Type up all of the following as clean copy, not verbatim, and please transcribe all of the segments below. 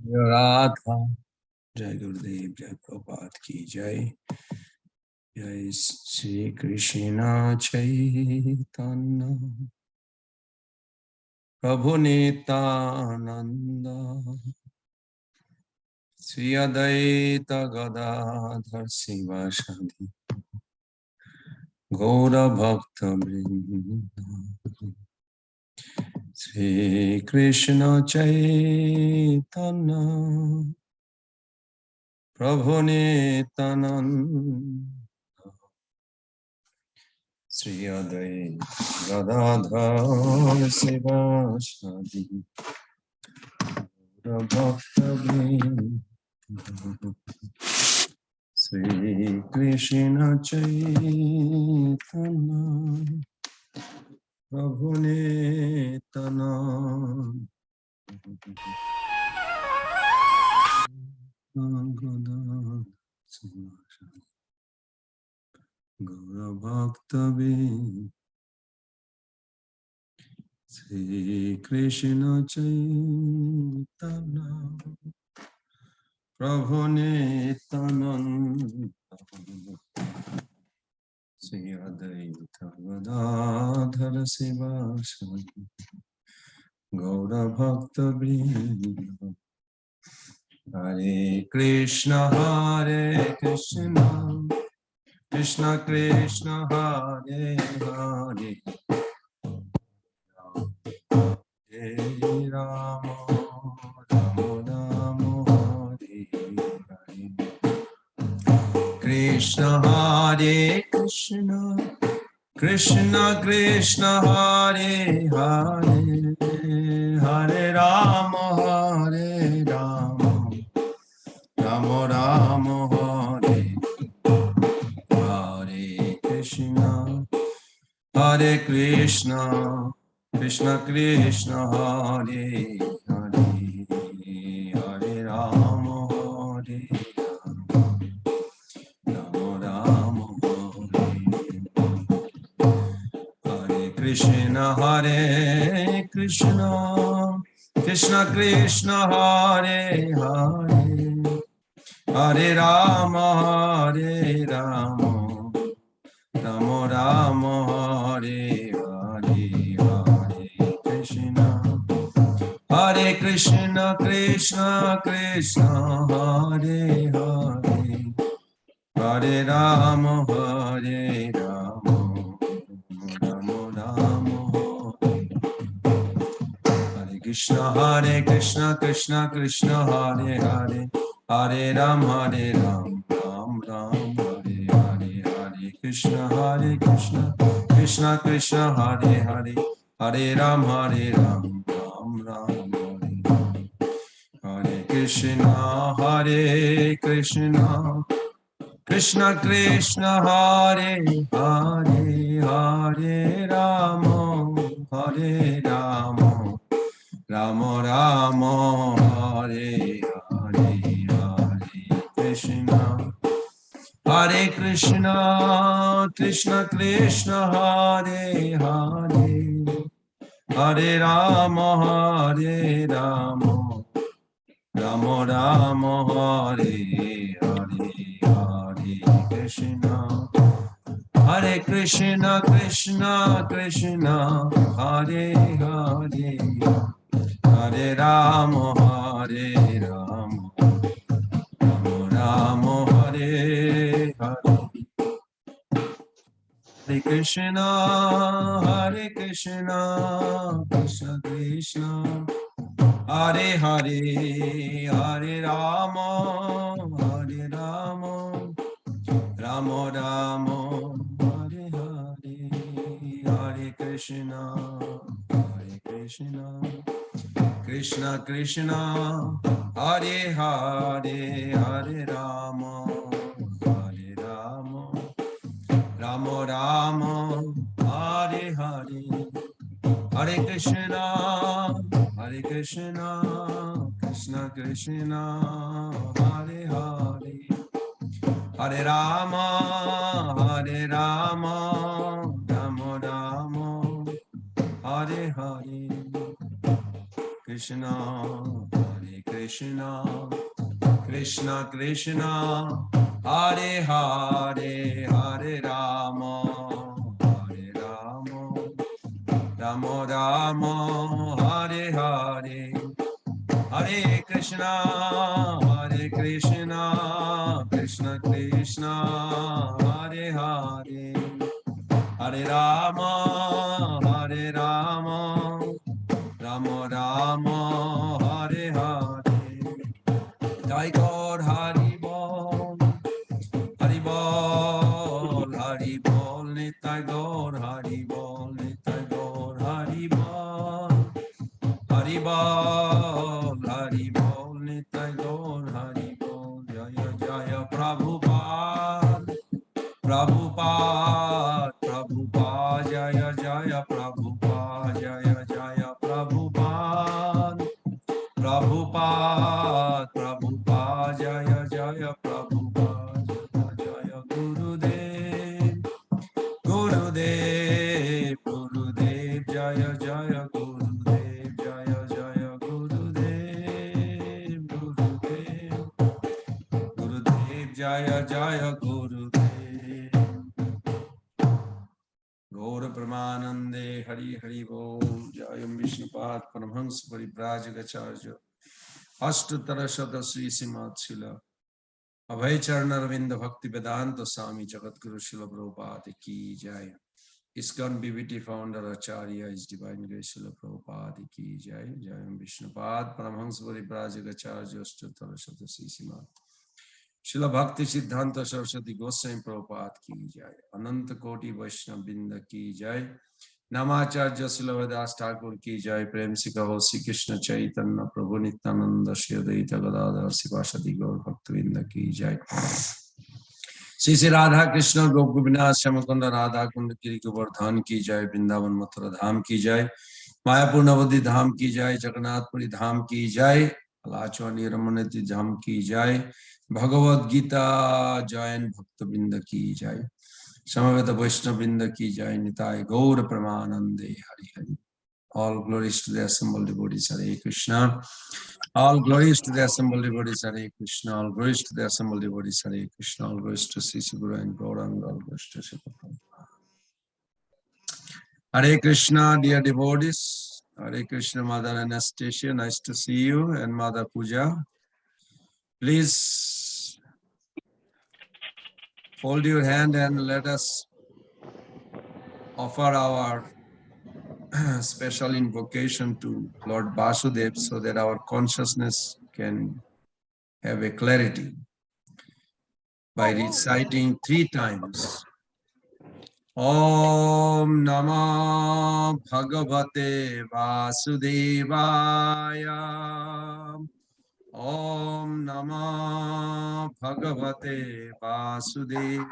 राधा। जय गुरुदेव, जय प्रभुपाद की जय। जय श्री कृष्ण चैतन्य प्रभु नित्यानंद श्री अद्वैत गदाधर शिवासादि गौर भक्त वृंद। श्री कृष्ण चैतन्य प्रभु नित्यानंद श्री अद्वैत गदाधर शिवासादि गौर भक्त वृंद। श्री कृष्ण चैतन्य प्रभु नित्यानंद गौर भक्त वृंद। श्री कृष्ण चैतन्य प्रभु नित्यानंद श्री अद्वैत गदाधर शिवासादि गौर भक्त वृंद। हरे कृष्ण कृष्ण कृष्ण हरे हरे हरे राम राम राम हरे हरे। कृष्ण कृष्ण कृष्ण हरे हरे हरे राम राम राम हरे हरे। कृष्ण कृष्ण कृष्ण हरे हरे हरे राम राम राम हरे हरे। कृष्ण कृष्ण कृष्ण हरे हरे हरे राम राम राम हरे हरे हरे। कृष्ण कृष्ण कृष्ण हरे हरे हरे राम राम राम हरे। हरे कृष्ण कृष्ण कृष्ण हरे हरे हरे राम राम राम हरे हरे। हरे कृष्ण कृष्ण कृष्ण हरे हरे हरे राम राम राम हरे हरे। हरे कृष्ण कृष्ण कृष्ण हरे हरे हरे राम राम राम हरे हरे। हरे कृष्ण कृष्ण कृष्ण हरे हरे हरे राम राम राम हरे हरे। हरे कृष्ण कृष्ण कृष्ण हरे हरे हरे राम राम राम हरे हरे। हरे कृष्ण कृष्ण कृष्ण हरे हरे हरे राम राम राम हरे हरे। हरे कृष्ण कृष्ण कृष्ण हरे हरे हरे राम राम राम हरे हरे। हरे Krishna Krishna Krishna Hare Hare Hare Ram Ram Ram Hare Hare. Krishna Krishna, Krishna Krishna, Hare Hare, Hare Rama, Hare Rama, Rama Rama, Hare Hare, Hare Krishna, Krishna Krishna, Hare Hare, Hare Rama, Hare Rama, Rama Rama, Hare Hare. Jai Gaur Hari Bol, Hari Bol, Hari Bol, Nitai Gaur Hari Bol, Nitai Gaur Hari Bol, Hari Bol, Hari Bol, Nitai Gaur Hari Bol, Jaya Jaya Prabhupada, Prabhupada, Prabhupada, Jaya Jaya Prabhupada, Jaya Jaya Prabhupada, Prabhupada, Prabhupada, Jaya Jaya Prabhupada, Jaya Gurudev, Gurudev, Gurudev, Jaya Jaya Gurudev, Jaya Jaya Gurudev, Gurudev, Gurudev, Jaya Jaya Gurudev. Gaura Pramanande Hari Hari Bol, Jayam Vishnupad Paramhans Paribrajagacharya, Ashtutara Shadasri Simatsila, Abhay Charnarvinda Bhakti Vedanta Swami Jagadguru Srila Prabhupada Ki Jai. ISKCON BBT founder Acharya is Divine Grace Srila Prabhupada Ki Jai. Jayam Vishnupad Paramhans Paribrajagacharya, Ashtutara Shadasri Simat. Srila Bhakti Siddhanta Saraswati Goswami Prabhupada Ki Jai. Ananta Koti Vaishnava Binda Ki Jai. Namacharya Srila Vedas Thakur Ki Jai. Prem Se Kaho Sri Krishna Chaitanya Prabhu Nityananda Shri Advaita Gadadhar Sivasadi Gaur Bhaktivinoda Ki Jai. Shri Shri Radha Krishna Gop Gopinath Shyamakunda Radha Kunda Giri Govardhan Ki Jai. Vrindavan Mathura Dham Ki Jai. Mayapur Navadhi Dham Ki Jai. Jagannath Puri Dham Ki Jai. Alachwani Ramanati Dham Ki Jai. Bhagavad Gita Jayan Bhakta Binda Ki Jai. Samaveta Vaishnava Binda Ki Jai. Nitai Gaur Pramanande Hari Hari. All glories to the assembled devotees. Hare Krishna. All glories to the assembled devotees. Hare Krishna. All glories to the assembled devotees. Hare Krishna. All glories to Sri Guru and Gauranga. All glories to Sri Prabhupada. Hare Krishna, dear devotees. Hare Krishna, Mother Anastasia. Nice to see you. And Mother Puja. Please fold your hand and let us offer our special invocation to Lord Vasudev so that our consciousness can have a clarity by reciting 3 times. Om Namah Bhagavate Vasudevaya. Om Namah Bhagavate Vasudevaya.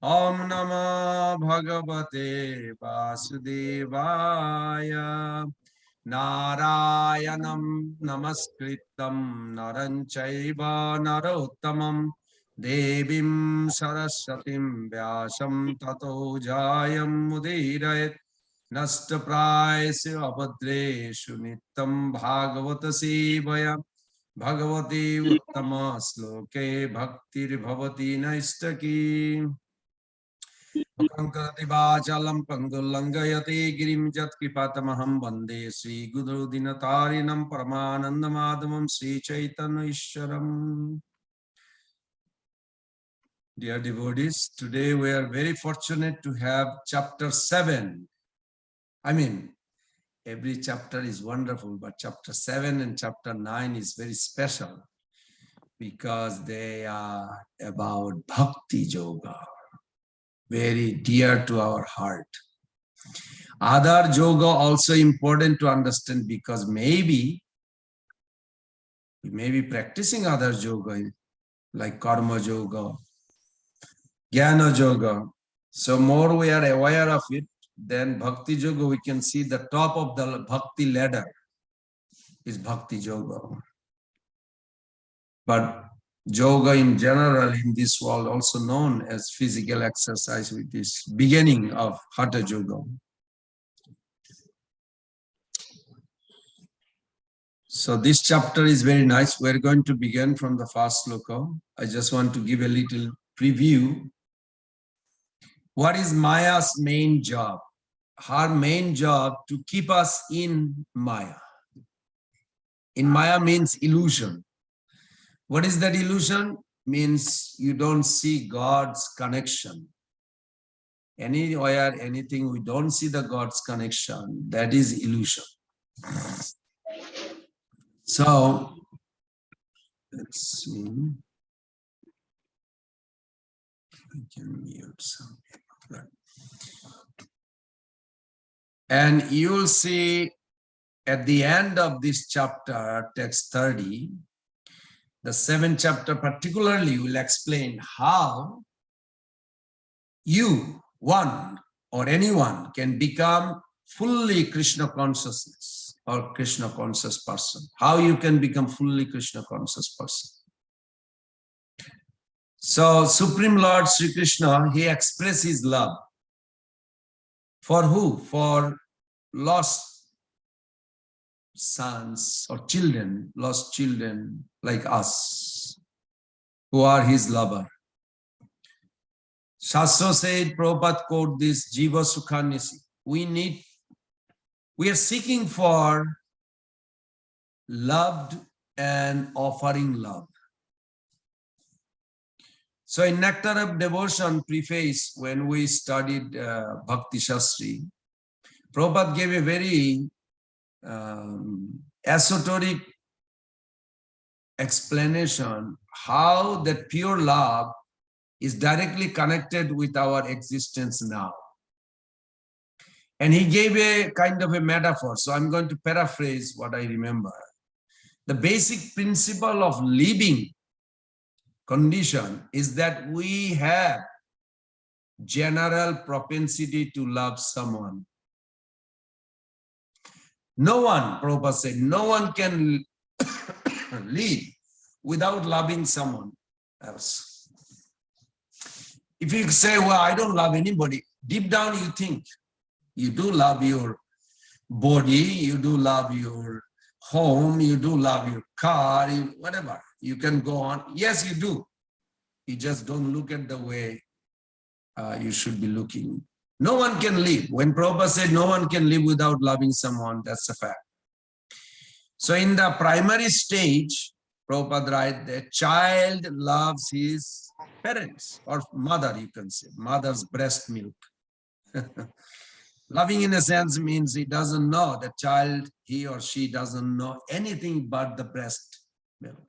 Om Namah Bhagavate Vasudevaya. Narayanam Namaskritam Naranchaiva Narottamam Devim Saraswatim Vyasam Tato Jayam Mudirayat Nastaprai Abhadreshu Nittam Bhagavata Sevaya Bhagavati Uttama Sloke Bhaktir Bhavati Naistaki Karati Vachalam Pangulangayate Girim Jat Kripatamaham Bande Sri Guru Dinatarinam Paramanandamadamam Sri Chaitanya Ishwaram. Dear devotees, today we are very fortunate to have chapter 7. I mean, every chapter is wonderful, but chapter 7 and chapter 9 is very special because they are about Bhakti Yoga, very dear to our heart. Other yoga also important to understand because maybe we may be practicing other yoga like karma yoga, jnana yoga. So more we are aware of it, then Bhakti Yoga, we can see the top of the Bhakti ladder is Bhakti Yoga. But yoga in general in this world also known as physical exercise, which is beginning of Hatha Yoga. So this chapter is very nice. We're going to begin from the first sloka. I just want to give a little preview. What is Maya's main job? Her main job to keep us in Maya. In Maya means illusion. What is that illusion? Means you don't see God's connection. Anywhere, anything, we don't see the God's connection. That is illusion. So, let's see. I can mute some people. And you'll see at the end of this chapter, text 30, the 7th chapter particularly will explain how you, one or anyone, can become fully Krishna consciousness or Krishna conscious person. How you can become fully Krishna conscious person. So Supreme Lord Sri Krishna, he expressed his love. For who? For lost sons or children, lost children like us, who are his lover. Shastra said, Prabhupada quote this, Jiva Sukhanisi. We are seeking for loved and offering love. So in Nectar of Devotion preface, when we studied Bhakti Shastri, Prabhupada gave a very esoteric explanation how that pure love is directly connected with our existence now. And he gave a kind of a metaphor. So I'm going to paraphrase what I remember. The basic principle of living condition is that we have general propensity to love someone. No one, Prabhupada said, no one can live without loving someone else. If you say, well, I don't love anybody, deep down you think you do love your body, you do love your home, you do love your car, whatever. You can go on. Yes, you do. You just don't look at the way you should be looking. No one can live. When Prabhupada said no one can live without loving someone, that's a fact. So in the primary stage, Prabhupada writes, the child loves his parents or mother, you can say, mother's breast milk. Loving in a sense means he doesn't know, the child, he or she doesn't know anything but the breast milk.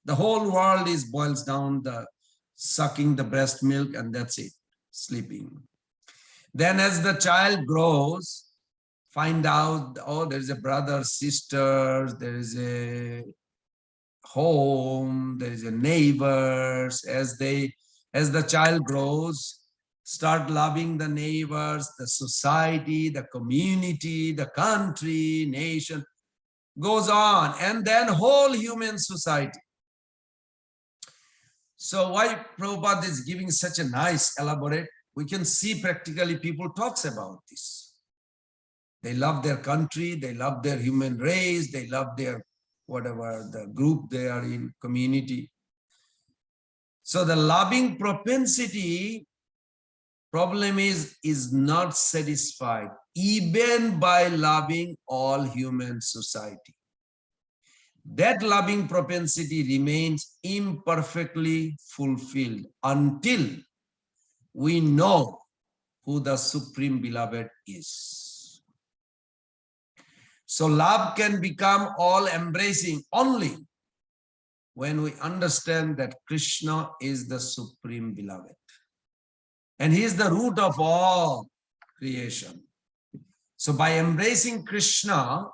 The whole world boils down the sucking the breast milk and that's it, sleeping. Then as the child grows, find out, oh, there's a brother, sister, there is a home, there is a neighbors. As the child grows, start loving the neighbors, the society, the community, the country, nation, goes on, and then whole human society. So why Prabhupada is giving such a nice elaborate, we can see practically people talks about this. They love their country, they love their human race, they love their whatever, the group they are in, community. So the loving propensity problem is not satisfied even by loving all human society. That loving propensity remains imperfectly fulfilled until we know who the Supreme Beloved is. So love can become all-embracing only when we understand that Krishna is the Supreme Beloved. And he is the root of all creation. So by embracing Krishna,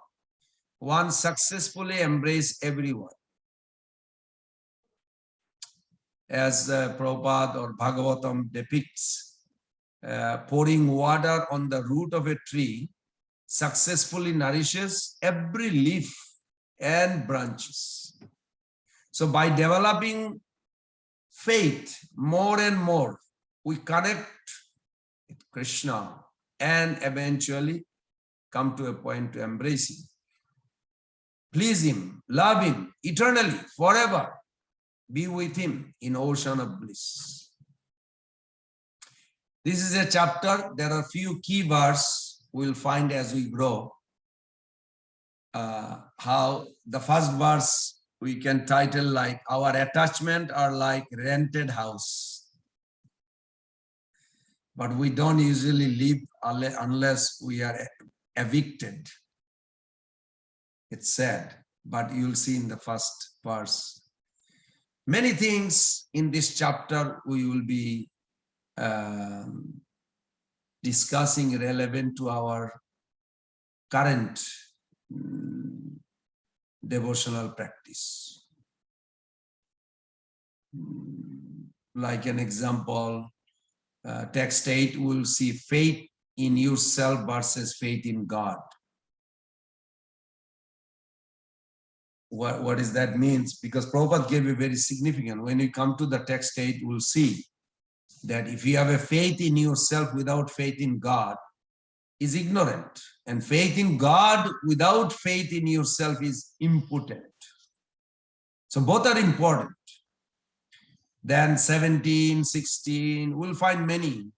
one successfully embraces everyone. As Prabhupada or Bhagavatam depicts, pouring water on the root of a tree successfully nourishes every leaf and branches. So by developing faith more and more, we connect with Krishna and eventually come to a point to embrace him. please him, love him eternally, forever. Be with him in ocean of bliss. This is a chapter. There are few key verses we'll find as we grow. How the first verse we can title like, our attachment are like rented house. But we don't usually live unless we are evicted. It's sad, but you'll see in the first verse. Many things in this chapter we will be discussing relevant to our current devotional practice. Like an example, text 8 will see faith in yourself versus faith in God. What does that means? Because Prabhupada gave a very significant, when you come to the text 8, we'll see that if you have a faith in yourself without faith in God, is ignorant. And faith in God without faith in yourself is impotent. So both are important. Then 17, 16, we'll find many.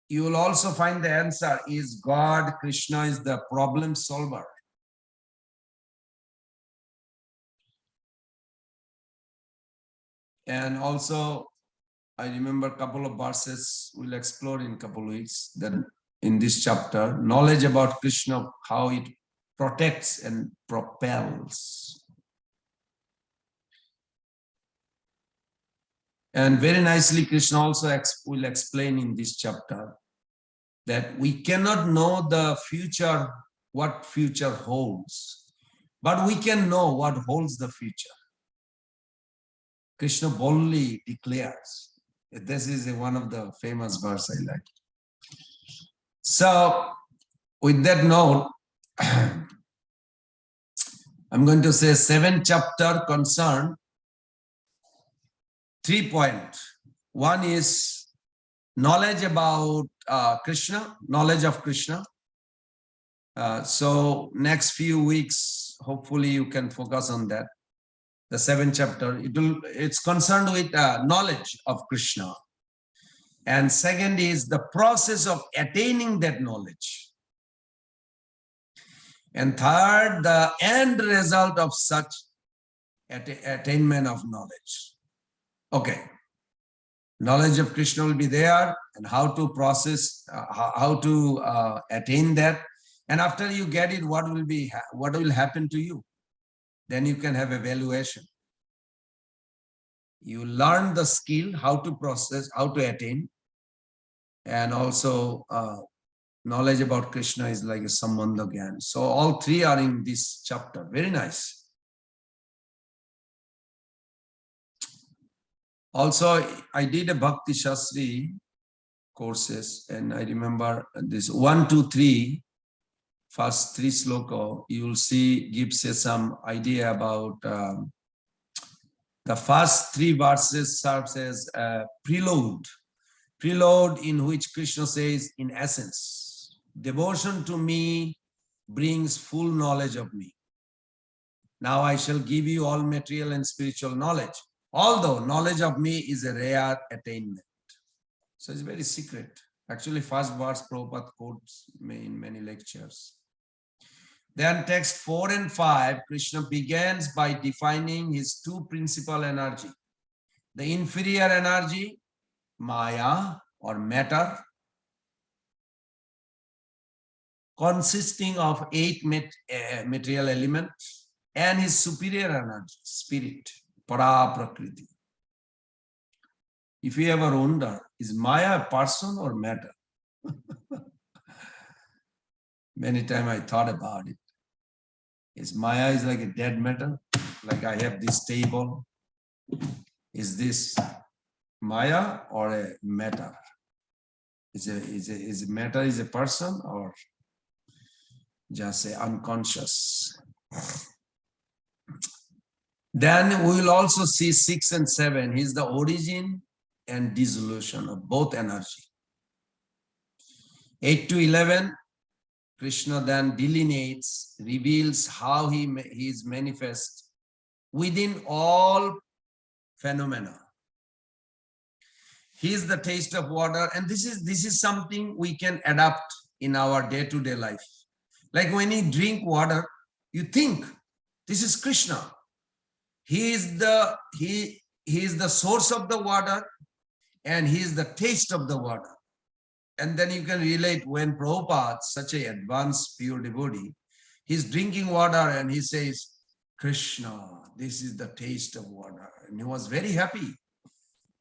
You will also find the answer is God, Krishna is the problem solver. And also, I remember a couple of verses we'll explore in a couple of weeks. Then in this chapter, knowledge about Krishna, how it protects and propels. And very nicely, Krishna also will explain in this chapter that we cannot know the future, what future holds, but we can know what holds the future. Krishna boldly declares. This is one of the famous verses I like. So, with that note, I'm going to say 7th chapter concerned 3 points. One is knowledge about Krishna, knowledge of Krishna. So next few weeks, hopefully you can focus on that. The 7th chapter, it's concerned with knowledge of Krishna. And second is the process of attaining that knowledge. And third, the end result of such attainment of knowledge. Okay, knowledge of Krishna will be there, and how to process, how to attain that. And after you get it, what will happen to you? Then you can have evaluation. You learn the skill, how to process, how to attain, and also knowledge about Krishna is like a sambandha gyan. So all three are in this chapter. Very nice. Also, I did a Bhakti Shastri courses, and I remember this 1, 2, 3, first 3 sloka, you will see, gives you some idea about the first 3 verses serves as a prelude in which Krishna says, in essence, devotion to me brings full knowledge of me. Now I shall give you all material and spiritual knowledge, although knowledge of me is a rare attainment. So it's very secret. Actually, first verse Prabhupada quotes in many lectures. Then text 4 and 5, Krishna begins by defining his 2 principal energy. The inferior energy, Maya or matter, consisting of 8 material elements, and his superior energy, spirit, Para Prakriti. If you ever wonder, is Maya a person or matter? Many times I thought about it. Is Maya is like a dead matter? Like I have this table. Is this Maya or a matter? Is matter is a person or just a unconscious? Then we will also see 6 and 7. He's the origin and dissolution of both energy. 8 to 11, Krishna then delineates, reveals how he is manifest within all phenomena. He is the taste of water, and this is something we can adapt in our day-to-day life. Like when you drink water, you think this is Krishna. He is the source of the water, and he is the taste of the water. And then you can relate when Prabhupada, such an advanced pure devotee, he's drinking water and he says, Krishna, this is the taste of water. And he was very happy.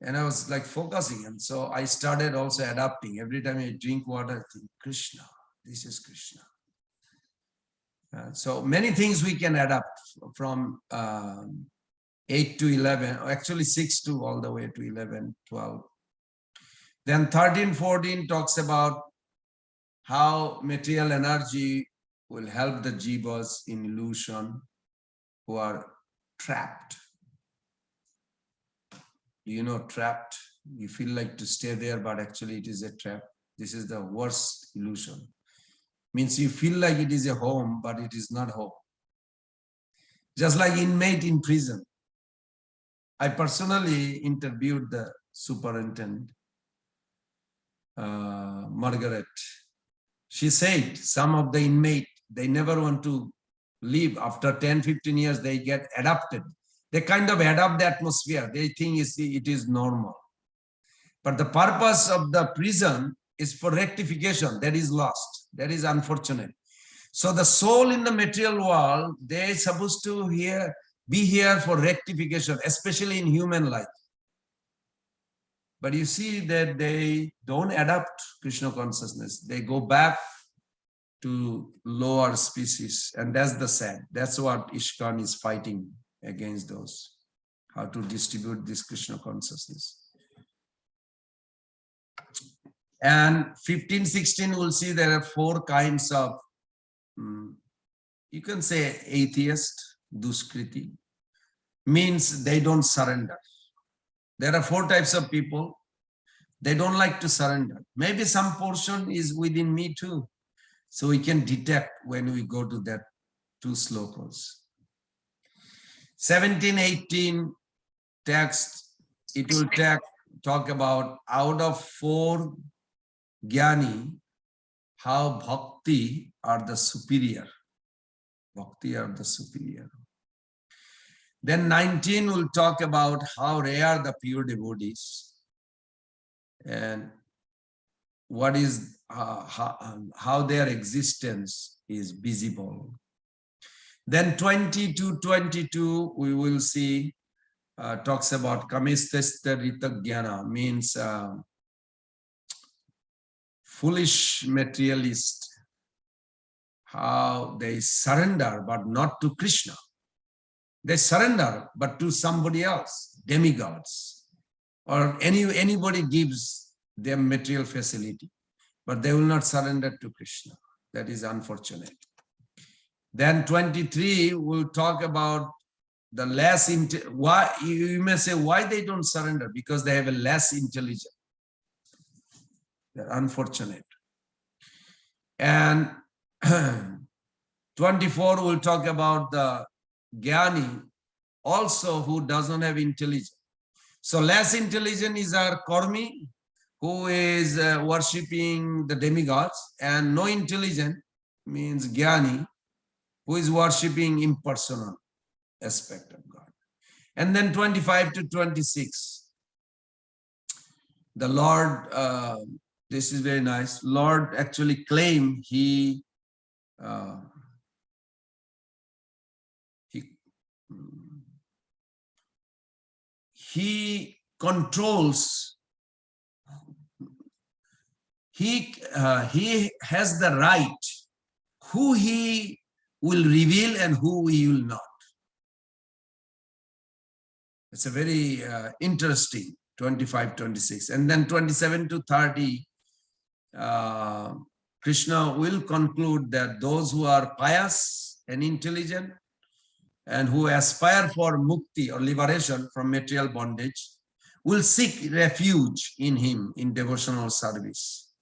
And I was like focusing. And so I started also adapting. Every time I drink water, I think, Krishna, this is Krishna. So many things we can adapt from 8 to 11, or actually 6 to all the way to 11, 12. Then 13, 14 talks about how material energy will help the jivas in illusion who are trapped. You know, trapped, you feel like to stay there, but actually it is a trap. This is the worst illusion. Means you feel like it is a home, but it is not home. Just like inmate in prison. I personally interviewed the superintendent, Margaret. She said some of the inmates, they never want to leave. After 10, 15 years, they get adapted. They kind of adapt the atmosphere. They think it is normal. But the purpose of the prison is for rectification. That is lost. That is unfortunate. So the soul in the material world, they're supposed to be here for rectification, especially in human life. But you see that they don't adapt Krishna consciousness. They go back to lower species. And that's the sad. That's what ISKCON is fighting against those. How to distribute this Krishna consciousness. And 15, 16, we'll see there are 4 kinds of, you can say atheist, duskriti, means they don't surrender. There are 4 types of people. They don't like to surrender. Maybe some portion is within me too. So we can detect when we go to that 2 slokas. 17, 18 text, it will talk about out of 4 jnani, how bhakti are the superior. Bhakti are the superior. Then 19 will talk about how rare the pure devotees and what is how their existence is visible. Then 20 to 22 we will see talks about kamistasta ritagyana, means foolish materialist, how they surrender but not to Krishna. They surrender, but to somebody else, demigods, or anybody gives them material facility, but they will not surrender to Krishna. That is unfortunate. Then 23 will talk about the less, why you may say, why they don't surrender? Because they have a less intelligence. They're unfortunate. And 24 will talk about the jnani also who doesn't have intelligence. So less intelligent is our karmi, who is worshipping the demigods, and no intelligent means jnani, who is worshipping impersonal aspect of God. And then 25 to 26, the Lord, this is very nice, Lord actually claim he controls, he has the right who he will reveal and who he will not. It's a very interesting 25, 26. And then 27 to 30, Krishna will conclude that those who are pious and intelligent and who aspire for mukti or liberation from material bondage will seek refuge in him in devotional service.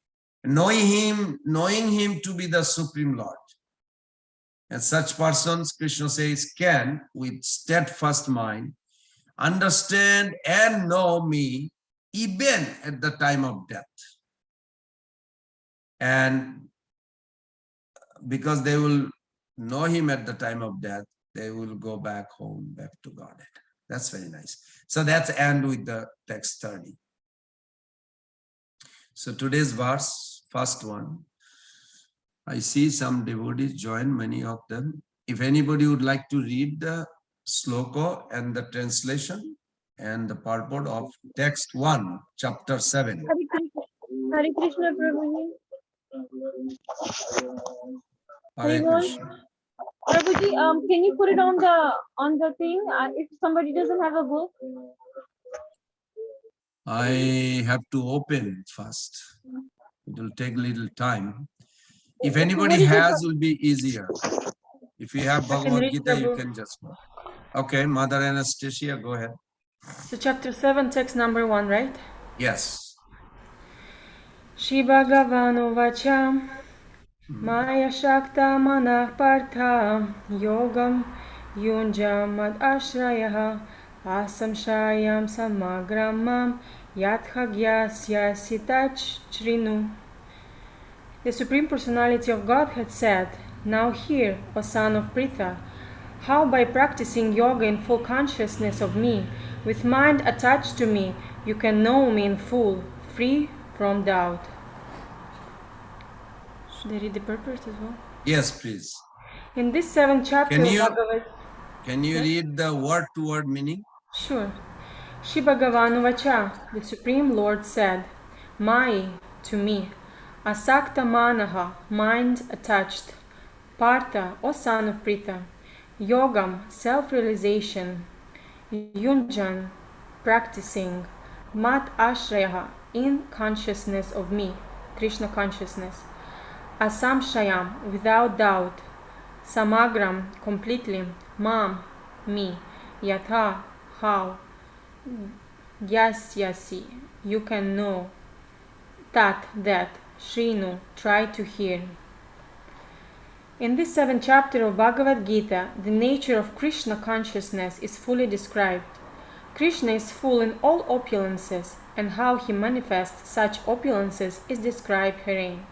knowing him to be the Supreme Lord. And such persons, Krishna says, can, with steadfast mind, understand and know me even at the time of death. And because they will know him at the time of death, they will go back home, back to Godhead. That's very nice. So that's end with the text 30. So today's verse, first one, I see some devotees join, many of them. If anybody would like to read the sloka and the translation and the purport of text 1, chapter 7. Hare Krishna, Prabhuji. Hare Krishna. Prabhuji, can you put it on the thing? If somebody doesn't have a book. I have to open first. It will take a little time. If anybody has, it will be easier. If you have Bhagavad Gita, you can just go. Okay, Mother Anastasia, go ahead. So chapter 7, text number 1, right? Yes. Shri Bhagavano Vacha Maya Shakta Manah Partha Yogam Yunja Mad Ashrayaha Asam Shayam Samagramam Yathagyasya Sitach Trinu. The Supreme Personality of Godhead said, "Now hear, O son of Pritha, how by practicing yoga in full consciousness of me, with mind attached to me, you can know me in full, free from doubt." Should I read the purport as well? Yes, please. In this 7th chapter of Bhagavad... Can you read the word-to-word meaning? Sure. Shri Bhagavanu Vacha, the Supreme Lord said, "Mai, to me, Asakta Manaha, mind attached, Partha, O son of Pritha, Yogam, self-realization, Yunjan, practicing, Mat Ashrayaha, in consciousness of me, Krishna consciousness, Asamshayam, without doubt, Samagram, completely, Mam, me, Yatha, how, Yasyasi, you can know, Tat, that, Shrinu, try to hear. In this 7th chapter of Bhagavad Gita, the nature of Krishna consciousness is fully described. Krishna is full in all opulences, and how he manifests such opulences is described herein.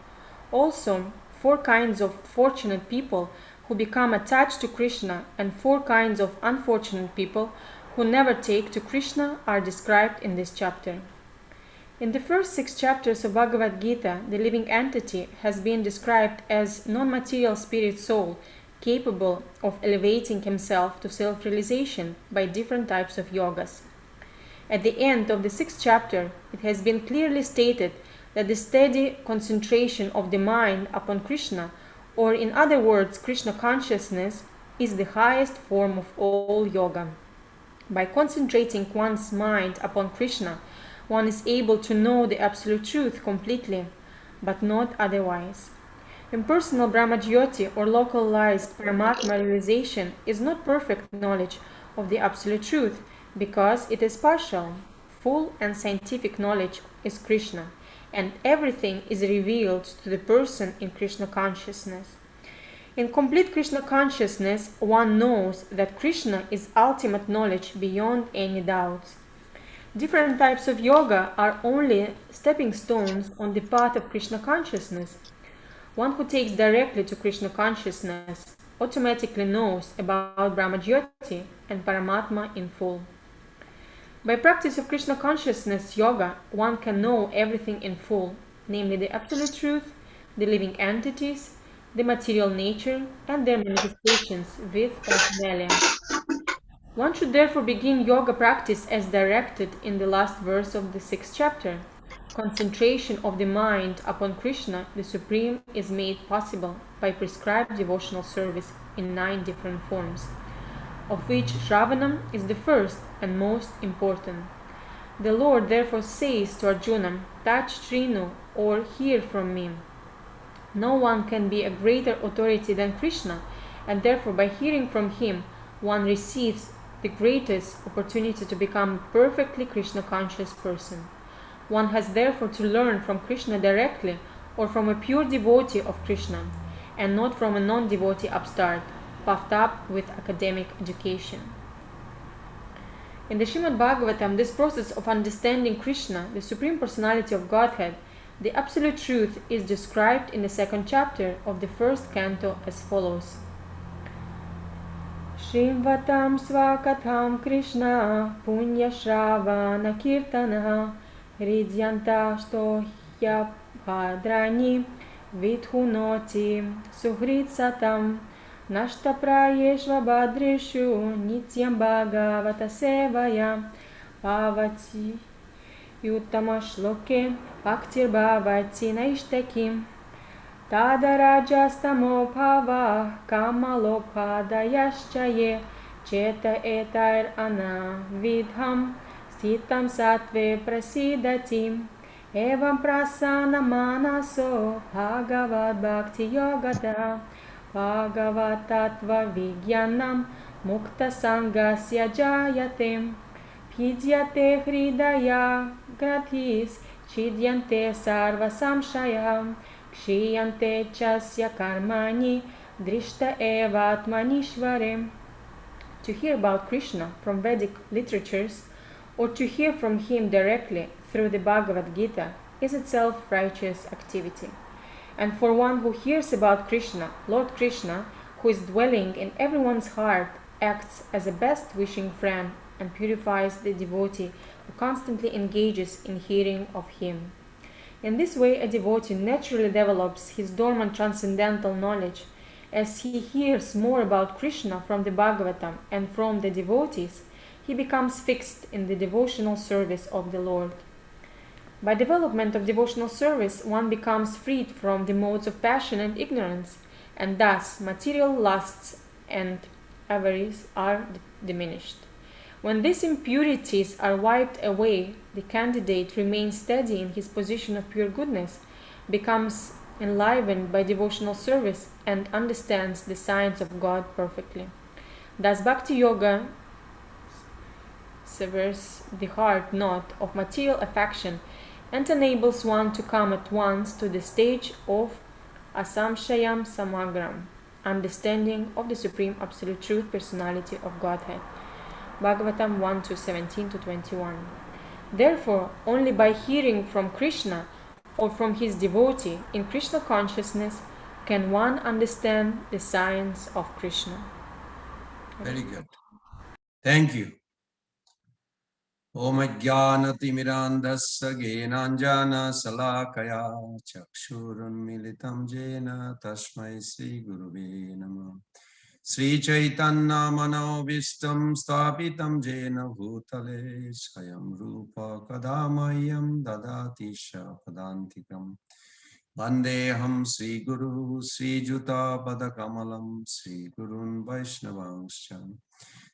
Also, 4 kinds of fortunate people who become attached to Krishna and 4 kinds of unfortunate people who never take to Krishna are described in this chapter. In the first 6 chapters of Bhagavad Gita, the living entity has been described as non-material spirit soul, capable of elevating himself to self-realization by different types of yogas. At the end of the 6th chapter, it has been clearly stated that the steady concentration of the mind upon Krishna, or in other words, Krishna consciousness, is the highest form of all yoga. By concentrating one's mind upon Krishna, one is able to know the absolute truth completely, but not otherwise. Impersonal Brahmajyoti or localized Paramatma realization is not perfect knowledge of the absolute truth, because it is partial. Full and scientific knowledge is Krishna, and everything is revealed to the person in Krishna consciousness. In complete Krishna consciousness, one knows that Krishna is ultimate knowledge beyond any doubts. Different types of yoga are only stepping stones on the path of Krishna consciousness. One who takes directly to Krishna consciousness automatically knows about Brahmajyoti and Paramatma in full. By practice of Krishna consciousness yoga, one can know everything in full, namely the absolute truth, the living entities, the material nature, and their manifestations with paraphernalia. One should therefore begin yoga practice as directed in the last verse of the 6th chapter. Concentration of the mind upon Krishna, the Supreme, is made possible by prescribed devotional service in 9 different forms, of which Shravanam is the first and most important. The Lord therefore says to Arjuna, "Touch Trinu, or hear from me." No one can be a greater authority than Krishna, and therefore by hearing from him, one receives the greatest opportunity to become a perfectly Krishna conscious person. One has therefore to learn from Krishna directly or from a pure devotee of Krishna, and not from a non-devotee upstart, puffed up with academic education. In the Srimad Bhagavatam, this process of understanding Krishna, the Supreme Personality of Godhead, the Absolute Truth, is described in the second chapter of the first canto as follows. Shrimvatam svakatham Krishna punya shravana kirtana hridyanta stohya bhadrani vidhunoti suhrit satam nashtaprayeshva bhadreshu nityam bhagavata sevaya bhavati yuttama shloke bhaktir bhavati naishtakim Tadarajastamo bhava kamalopadayaschye cheta etar anavidham stitam sattve prasidati evam prasana manaso bhagavad bhakti yogata bhagavad tattva vigyanam mukta sangasya jayate pidyate hridaya gratis chidyante sarva samshayam Kshiyante chasya karmani drishta evatmanishvare. To hear about Krishna from Vedic literatures or to hear from him directly through the Bhagavad Gita is itself righteous activity. And for one who hears about Krishna, Lord Krishna, who is dwelling in everyone's heart, acts as a best wishing friend and purifies the devotee who constantly engages in hearing of him. In this way, a devotee naturally develops his dormant transcendental knowledge. As he hears more about Krishna from the Bhagavatam and from the devotees, he becomes fixed in the devotional service of the Lord. By development of devotional service, one becomes freed from the modes of passion and ignorance, and thus material lusts and avarice are diminished. When these impurities are wiped away, the candidate remains steady in his position of pure goodness, becomes enlivened by devotional service, and understands the science of God perfectly. Thus Bhakti Yoga severs the hard knot of material affection and enables one to come at once to the stage of asamshayam samagram, understanding of the Supreme Absolute Truth Personality of Godhead. Bhagavatam 1:17-21. Therefore, only by hearing from Krishna or from his devotee in Krishna consciousness can one understand the science of Krishna. Very good. Thank you. Om Ajnanatimirandhasya Gyenanjana Salakaya Chakshurunmilitam Jena Tasmai Sri Guruve Namah Sri Chaitanya Manovistam Stapitam Jena Bhutale Swayam Rupa Kadamayam Dadati Padantikam Vandeham Sri Guru Sri Juta Padakamalam Sri Gurun Vaishnavangscha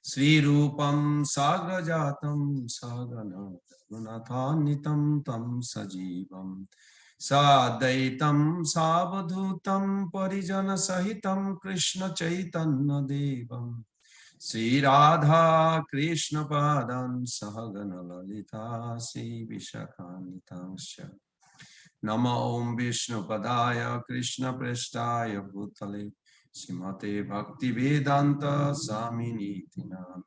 Sri Rupam Sagrajatam Sagana Gunathanitam Tam Sajivam Sadaitam Savadhutam Parijana Sahitam Krishna Chaitanya Devam Sri Radha Krishna Padan Sahagana Lalita Sri Vishakanitamsha Nama Om Vishnu Padaya Krishna Prestaya Bhutale Srimate Bhakti Vedanta Swamini Tinam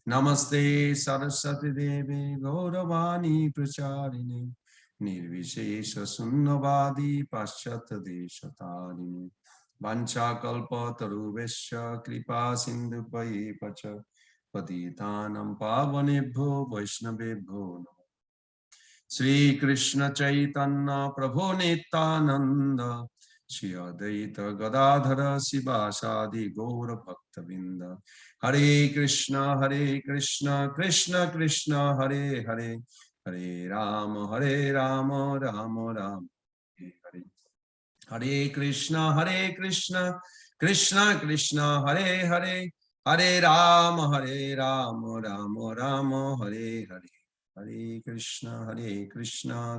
Namaste Saraswati Devi Gauravani Pracharini Nirvishesha Sunnavadi Paschata Deshatarini Vancha Kalpa Taruvesha Kripa Sindhu Pai Pacha Patitanam Pavanebho Vaishnavebho Sri Krishna Chaitanya Prabhu Nityananda Shri Advaita Gadadhara Sivasadi Gaura Bhaktavinda Hare Krishna Krishna Krishna Hare Hare Hare Rama Rama Rama Hare Hare Hare Krishna Krishna Krishna Hare Hare Hare Rama Rama Hare Hare Hare Krishna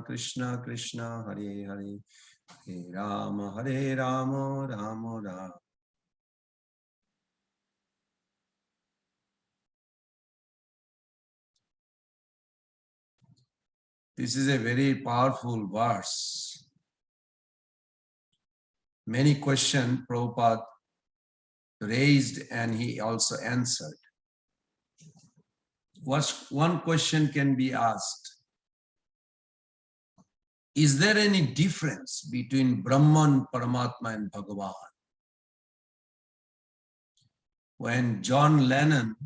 Krishna Krishna Hare Hare Hare Rama Rama Rama. This is a very powerful verse. many questions Prabhupada raised and he also answered. One question can be asked: is there any difference between Brahman, Paramatma and Bhagavan? When John Lennon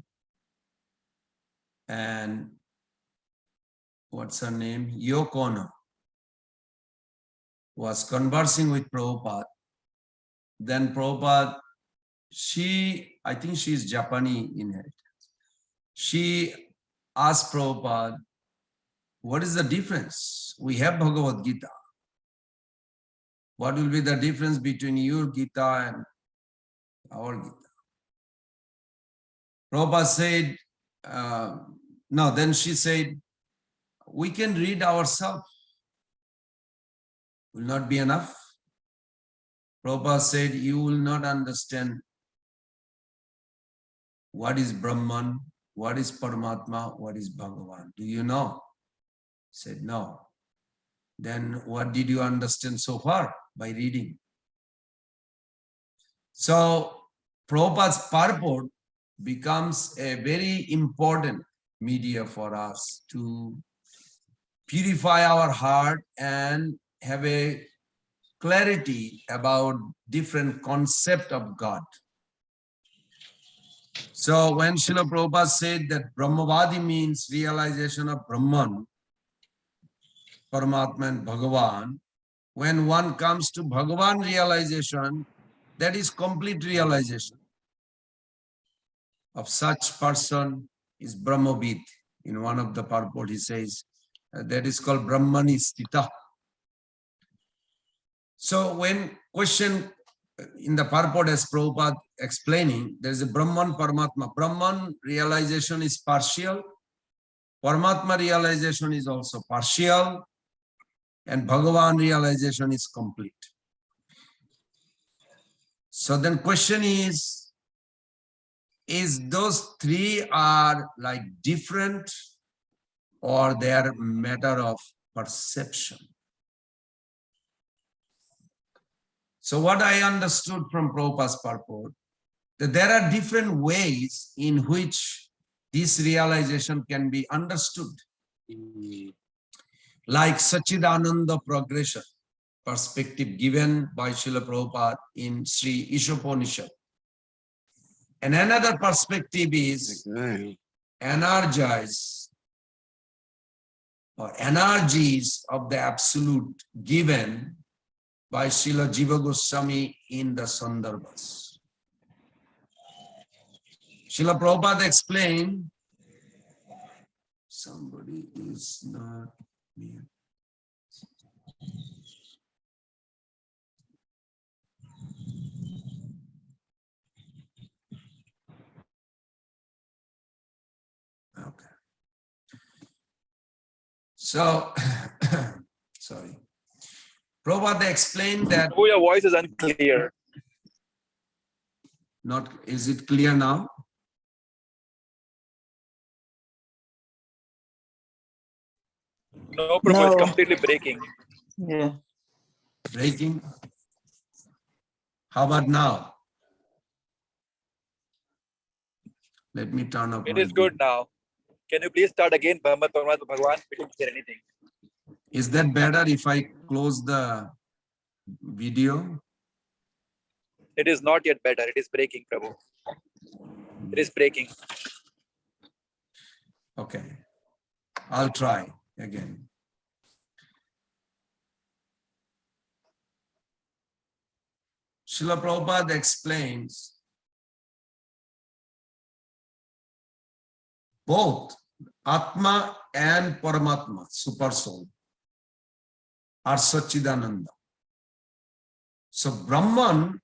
and what's her name, Yoko Ono, was conversing with Prabhupada, then Prabhupada, I think she's Japanese in it. She asked Prabhupada, what is the difference? We have Bhagavad Gita. What will be the difference between your Gita and our Gita? Prabhupada said, no, then she said, we can read ourselves. Will not be enough? Prabhupada said, you will not understand what is Brahman, what is Paramatma, what is Bhagavan. Do you know? Said, no. Then what did you understand so far? By reading. So Prabhupada's purport becomes a very important media for us to purify our heart and have a clarity about different concept of God. So when Srila Prabhupada said that Brahmavadi means realization of Brahman, Paramatma and Bhagavan, when one comes to Bhagavan realization, that is complete realization. Of such person is Brahmavid. In one of the purport he says, that is called Brahmani Stita. So when question in the purport as Prabhupada explaining, there is a Brahman, Paramatma. Brahman realization is partial. Paramatma realization is also partial. And Bhagavan realization is complete. So then question is those three are like different or they are matter of perception? So what I understood from Prabhupada's purport, that there are different ways in which this realization can be understood. Like Sachidananda progression, perspective given by Srila Prabhupada in Sri Ishopanishad. And another perspective is energize or energies of the absolute given by Srila Jiva Goswami in the Sandarbhas. Srila Prabhupada explained, somebody is not here. Okay. So, sorry. Prabhupada explained that. Oh, your voice is unclear. Not, is it clear now? No, Prabhu, it's completely breaking. Yeah. Breaking? How about now? Let me turn up. It is good now. Can you please start again? Bhagwan, we didn't hear anything. Is that better if I close the video? It is not yet better. It is breaking, Prabhu. It is breaking. Okay. I'll try again. Srila Prabhupada explains both Atma and Paramatma, Super Soul, are Sachidananda. So Brahman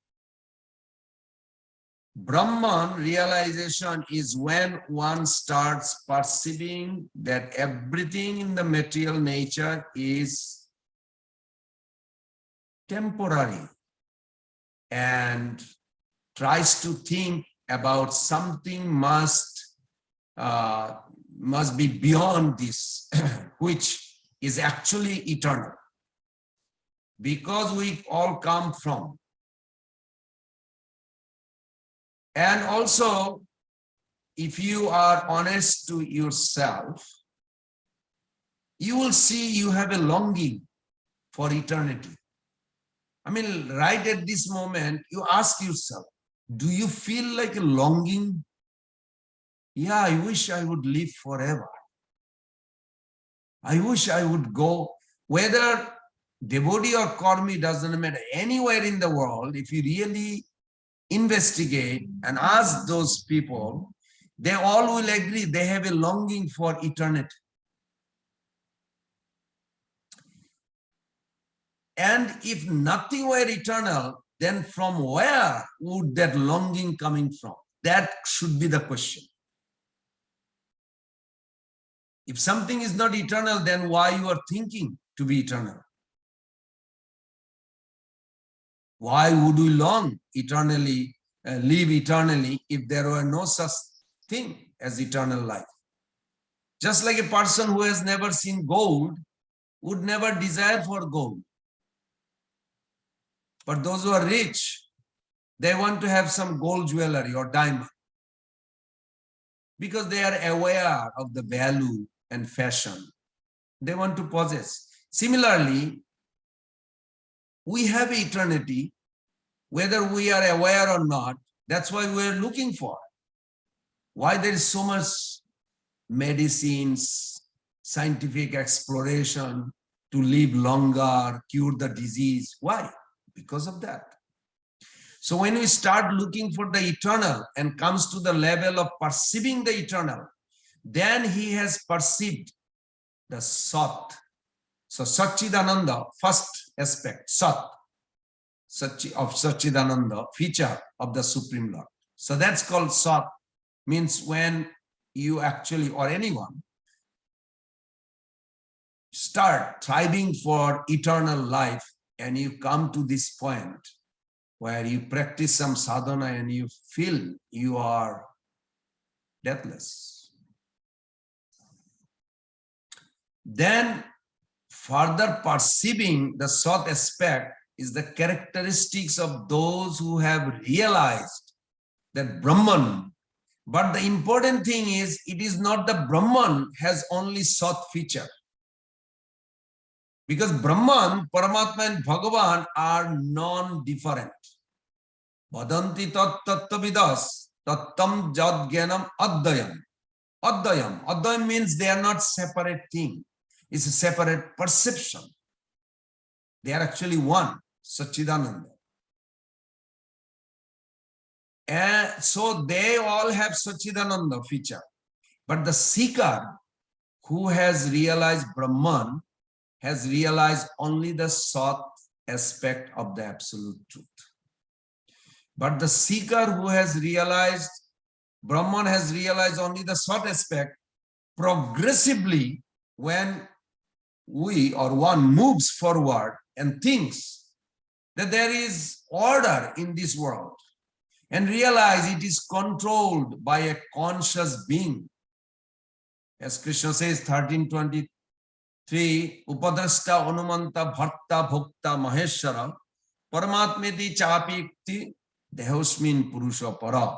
realization is when one starts perceiving that everything in the material nature is temporary and tries to think about something must be beyond this, which is actually eternal. Because we all come from And also, if you are honest to yourself, you will see you have a longing for eternity. I mean, right at this moment, you ask yourself, do you feel like a longing? Yeah, I wish I would live forever. I wish I would go, whether devotee or karmi, doesn't matter, anywhere in the world, if you really investigate and ask those people, they all will agree they have a longing for eternity. And if nothing were eternal, then from where would that longing coming from? That should be the question. If something is not eternal, then why you are thinking to be eternal? Why would we long eternally, live eternally, if there were no such thing as eternal life? Just like a person who has never seen gold would never desire for gold. But those who are rich, they want to have some gold jewelry or diamond because they are aware of the value and fashion. They want to possess. Similarly, we have eternity, whether we are aware or not. That's why we are looking for. Why there is so much medicines, scientific exploration to live longer, cure the disease. Why? Because of that. So when we start looking for the eternal and comes to the level of perceiving the eternal, then he has perceived the Sat. So Satchidananda, first aspect, Sat, of Satchidananda, feature of the Supreme Lord. So that's called Sat, means when you actually, or anyone, start thriving for eternal life and you come to this point where you practice some sadhana and you feel you are deathless. Then further perceiving the Sat aspect is the characteristics of those who have realized that Brahman. But the important thing is, it is not the Brahman has only Sat feature. Because Brahman, Paramatma and Bhagavan are non-different. Vadanti tat tattavidas tattam jad jnanam adayam. Adayam. Adayam means they are not separate thing. It's a separate perception. They are actually one, Satchidananda. And so they all have Satchidananda feature. But the seeker who has realized Brahman has realized only the Sat aspect of the absolute truth. But the seeker who has realized Brahman has realized only the Sat aspect. Progressively, when we or one moves forward and thinks that there is order in this world and realize it is controlled by a conscious being, as Krishna says, 13:23, Upadrashta Anumanta Bharta Bhokta Maheshwara Paramatmeti Chapikti Dehosmin Purusha Para.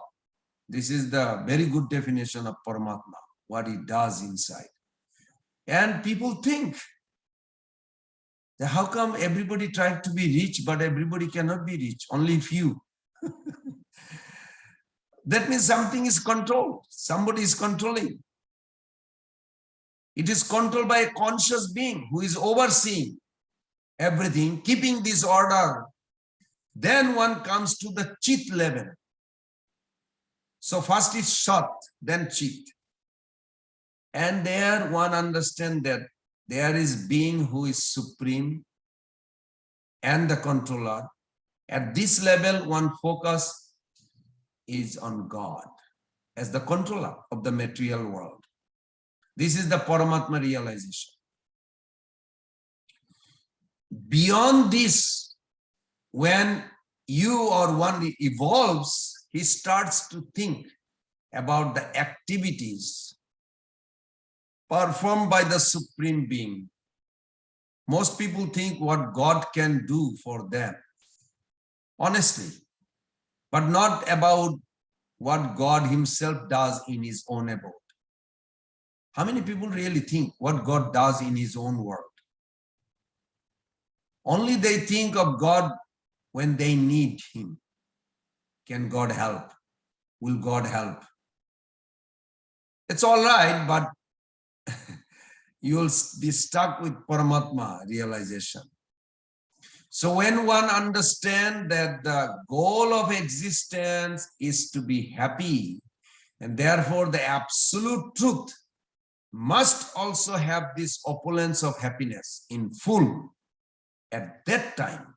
This is the very good definition of Paramatma, what he does inside. And people think that how come everybody tried to be rich, but everybody cannot be rich, only few. That means something is controlled, somebody is controlling. It is controlled by a conscious being who is overseeing everything, keeping this order. Then one comes to the Chit level. So first is Sat, then Chit. And there one understands that there is being who is supreme and the controller. At this level, one focus is on God as the controller of the material world. This is the Paramatma realization. Beyond this, when you or one evolves, he starts to think about the activities performed by the Supreme Being. Most people think what God can do for them, honestly, but not about what God himself does in his own abode. How many people really think what God does in his own world? Only they think of God when they need him. Can God help? Will God help? It's all right, but you'll be stuck with Paramatma realization. So when one understands that the goal of existence is to be happy, and therefore the absolute truth must also have this opulence of happiness in full, at that time,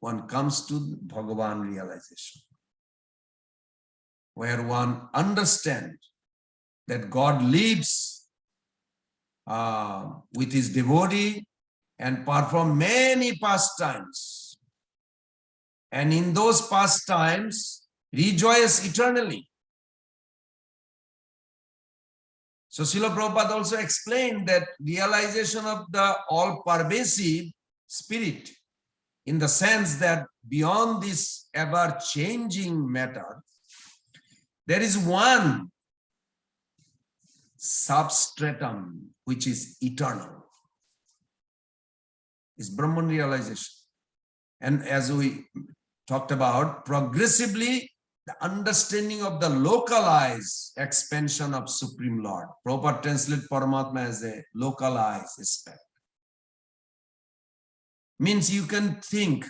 one comes to Bhagavan realization, where one understands that God lives with his devotee and perform many pastimes. And in those pastimes, rejoice eternally. So Srila Prabhupada also explained that realization of the all-pervasive spirit, in the sense that beyond this ever-changing matter, there is one substratum which is eternal. It's Brahman realization. And as we talked about, progressively, the understanding of the localized expansion of Supreme Lord. Prabhupada translate Paramatma as a localized aspect. Means you can think,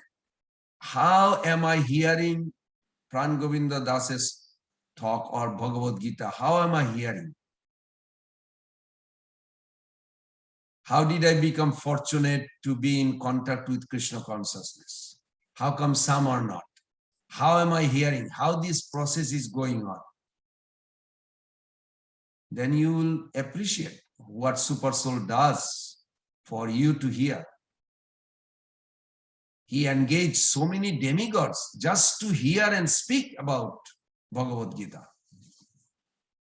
how am I hearing Pran Govinda Das's talk or Bhagavad Gita? How am I hearing? How did I become fortunate to be in contact with Krishna consciousness? How come some are not? How am I hearing? How this process is going on? Then you will appreciate what Super Soul does for you to hear. He engaged so many demigods just to hear and speak about Bhagavad Gita.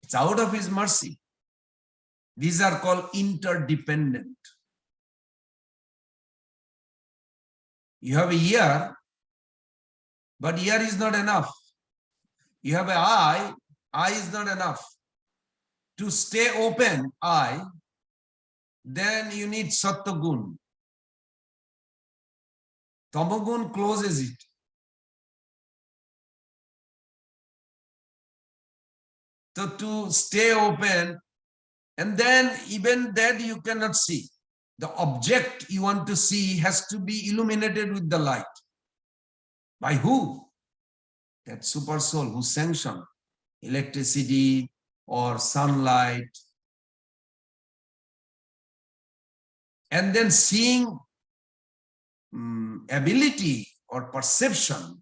It's out of his mercy. These are called interdependent. You have a ear, but ear is not enough. You have an eye is not enough. To stay open, eye, then you need Sattvagun. Tamagun closes it. So to stay open, and then even that you cannot see. The object you want to see has to be illuminated with the light. By who? That Super Soul who sanctioned electricity or sunlight. And then seeing ability or perception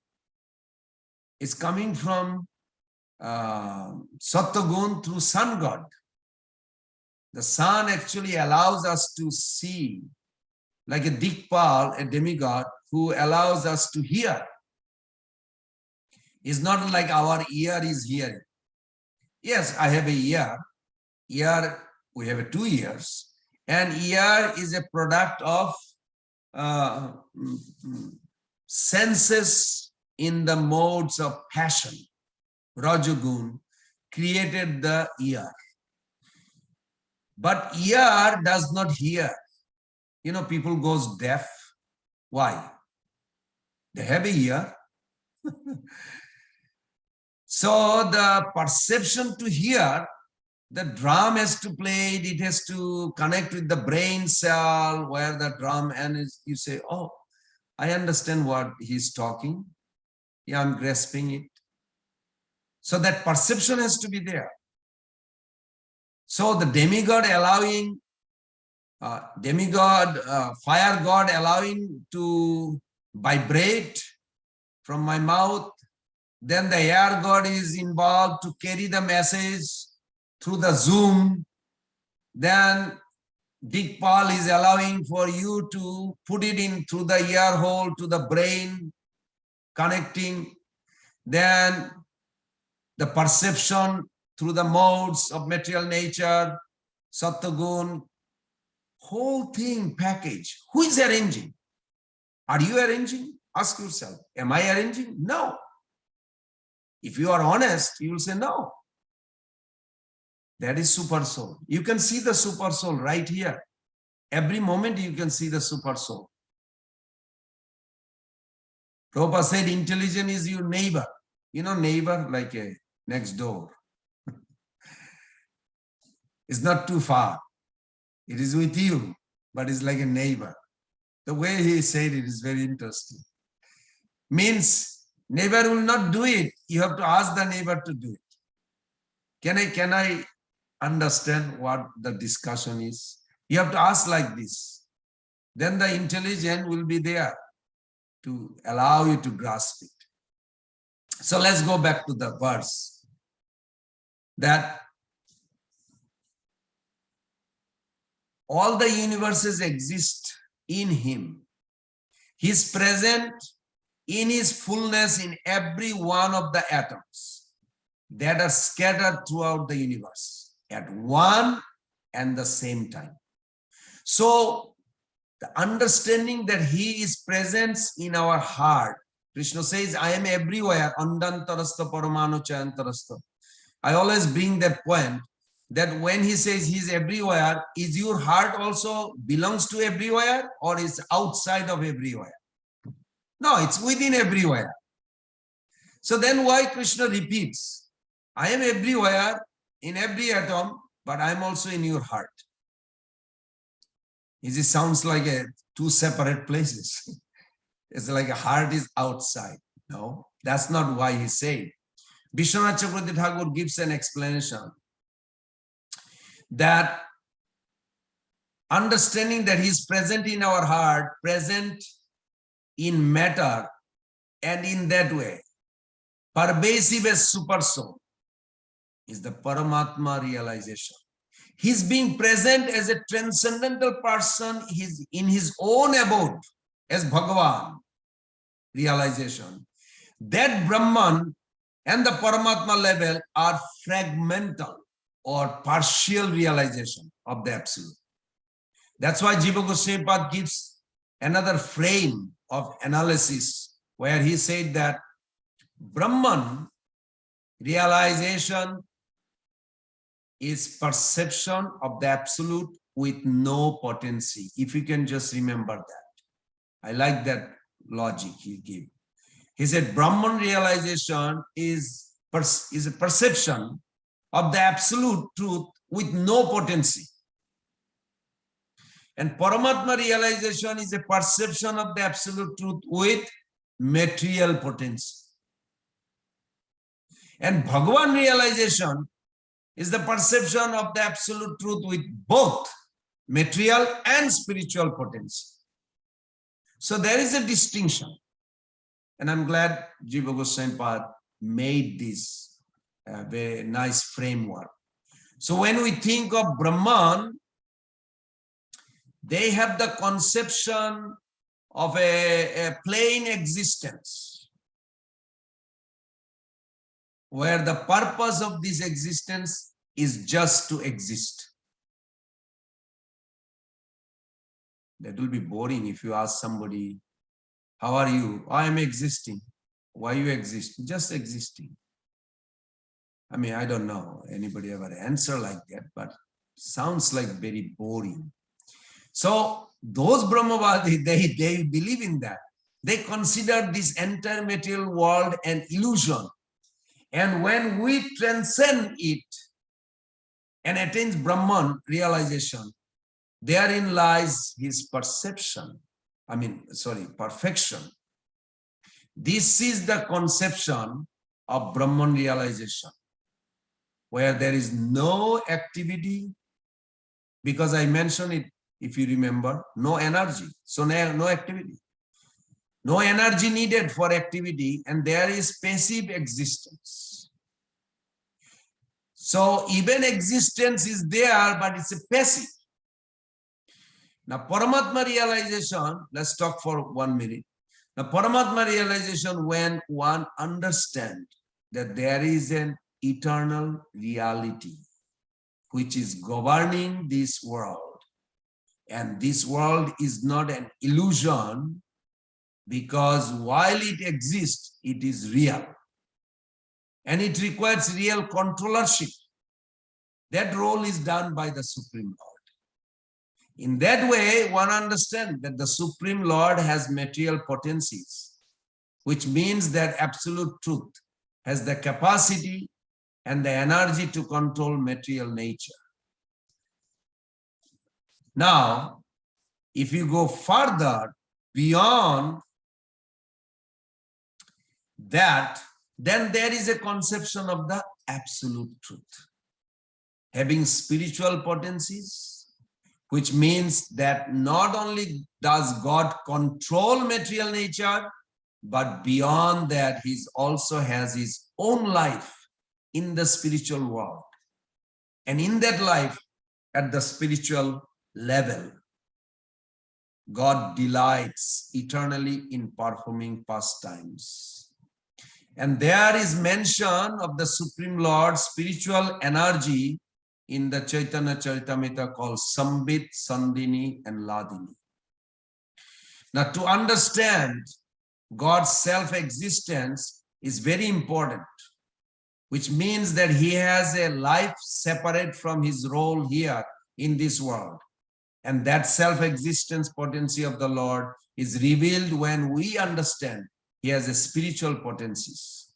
is coming from Sattvagun through Sun God. The sun actually allows us to see, like a Dikpal, a demigod, who allows us to hear. It's not like our ear is hearing. Yes, I have a ear. Ear, we have 2 ears. And ear is a product of senses in the modes of passion. Rajagun created the ear. But ear does not hear. You know, people goes deaf. Why? They have a ear. So the perception to hear, the drum has to play it, it has to connect with the brain cell where the drum, and you say, oh, I understand what he's talking. Yeah, I'm grasping it. So that perception has to be there. So the demigod allowing, fire god allowing to vibrate from my mouth. Then the air god is involved to carry the message through the Zoom. Then Dikpal is allowing for you to put it in through the ear hole to the brain, connecting. Then the perception through the modes of material nature, Sattvagun, whole thing package. Who is arranging? Are you arranging? Ask yourself, am I arranging? No. If you are honest, you will say no. That is super soul. You can see the super soul right here. Every moment you can see the super soul. Prabhupada said intelligence is your neighbor. You know, neighbor like a next door. It's not too far. It is with you, but it's like a neighbor. The way he said it is very interesting. Means neighbor will not do it. You have to ask the neighbor to do it. Can I understand what the discussion is? You have to ask like this. Then the intelligence will be there to allow you to grasp it. So let's go back to the verse. That all the universes exist in him. He is present in his fullness in every one of the atoms that are scattered throughout the universe at one and the same time. So the understanding that he is present in our heart, Krishna says, I am everywhere, andantarastha paramanu chayantarastha. I always bring that point that when he says he's everywhere, is your heart also belongs to everywhere or is outside of everywhere? No, it's within everywhere. So then why Krishna repeats, I am everywhere in every atom, but I'm also in your heart. It sounds like two separate places. It's like a heart is outside. No, that's not why he said. Vishwanath Chakravarti Thakur gives an explanation that understanding that he is present in our heart, present in matter, and in that way, pervasive as super soul, is the Paramatma realization. He's being present as a transcendental person, he's in his own abode as Bhagavan realization. That Brahman and the Paramatma level are fragmental or partial realization of the Absolute. That's why Jiva Goswami Pad gives another frame of analysis where he said that Brahman realization is perception of the Absolute with no potency. If you can just remember that. I like that logic he gave. He said Brahman realization is a perception of the Absolute truth with no potency. And Paramatma realization is a perception of the Absolute truth with material potency. And Bhagavan realization is the perception of the Absolute truth with both material and spiritual potency. So there is a distinction. And I'm glad Jiva Goswami Pad made this very nice framework. So when we think of Brahman, they have the conception of a plain existence, where the purpose of this existence is just to exist. That will be boring if you ask somebody, how are you? I am existing. Why you exist? Just existing. I mean, I don't know anybody ever answer like that, but sounds like very boring. So those Brahmavadi, they believe in that. They consider this entire material world an illusion. And when we transcend it and attain Brahman realization, therein lies his perception. Perfection. This is the conception of Brahman realization, where there is no activity, because I mentioned it, if you remember, no energy, so no activity. No energy needed for activity, and there is passive existence. So even existence is there, but it's a passive. Now, Paramatma realization, let's talk for 1 minute. Now, Paramatma realization, when one understands that there is an eternal reality which is governing this world, and this world is not an illusion, because while it exists, it is real. and it requires real controllership. That role is done by the Supreme Lord. In that way, one understands that the Supreme Lord has material potencies, which means that absolute truth has the capacity and the energy to control material nature. Now, if you go further beyond that, then there is a conception of the absolute truth. Having spiritual potencies, which means that not only does God control material nature, but beyond that, he also has his own life in the spiritual world. And in that life, at the spiritual level, God delights eternally in performing pastimes. And there is mention of the Supreme Lord's spiritual energy in the Chaitanya Charitamrita called Sambit, Sandini, and Ladini. Now, to understand God's self-existence is very important, which means that he has a life separate from his role here in this world. And that self-existence potency of the Lord is revealed when we understand he has a spiritual potencies.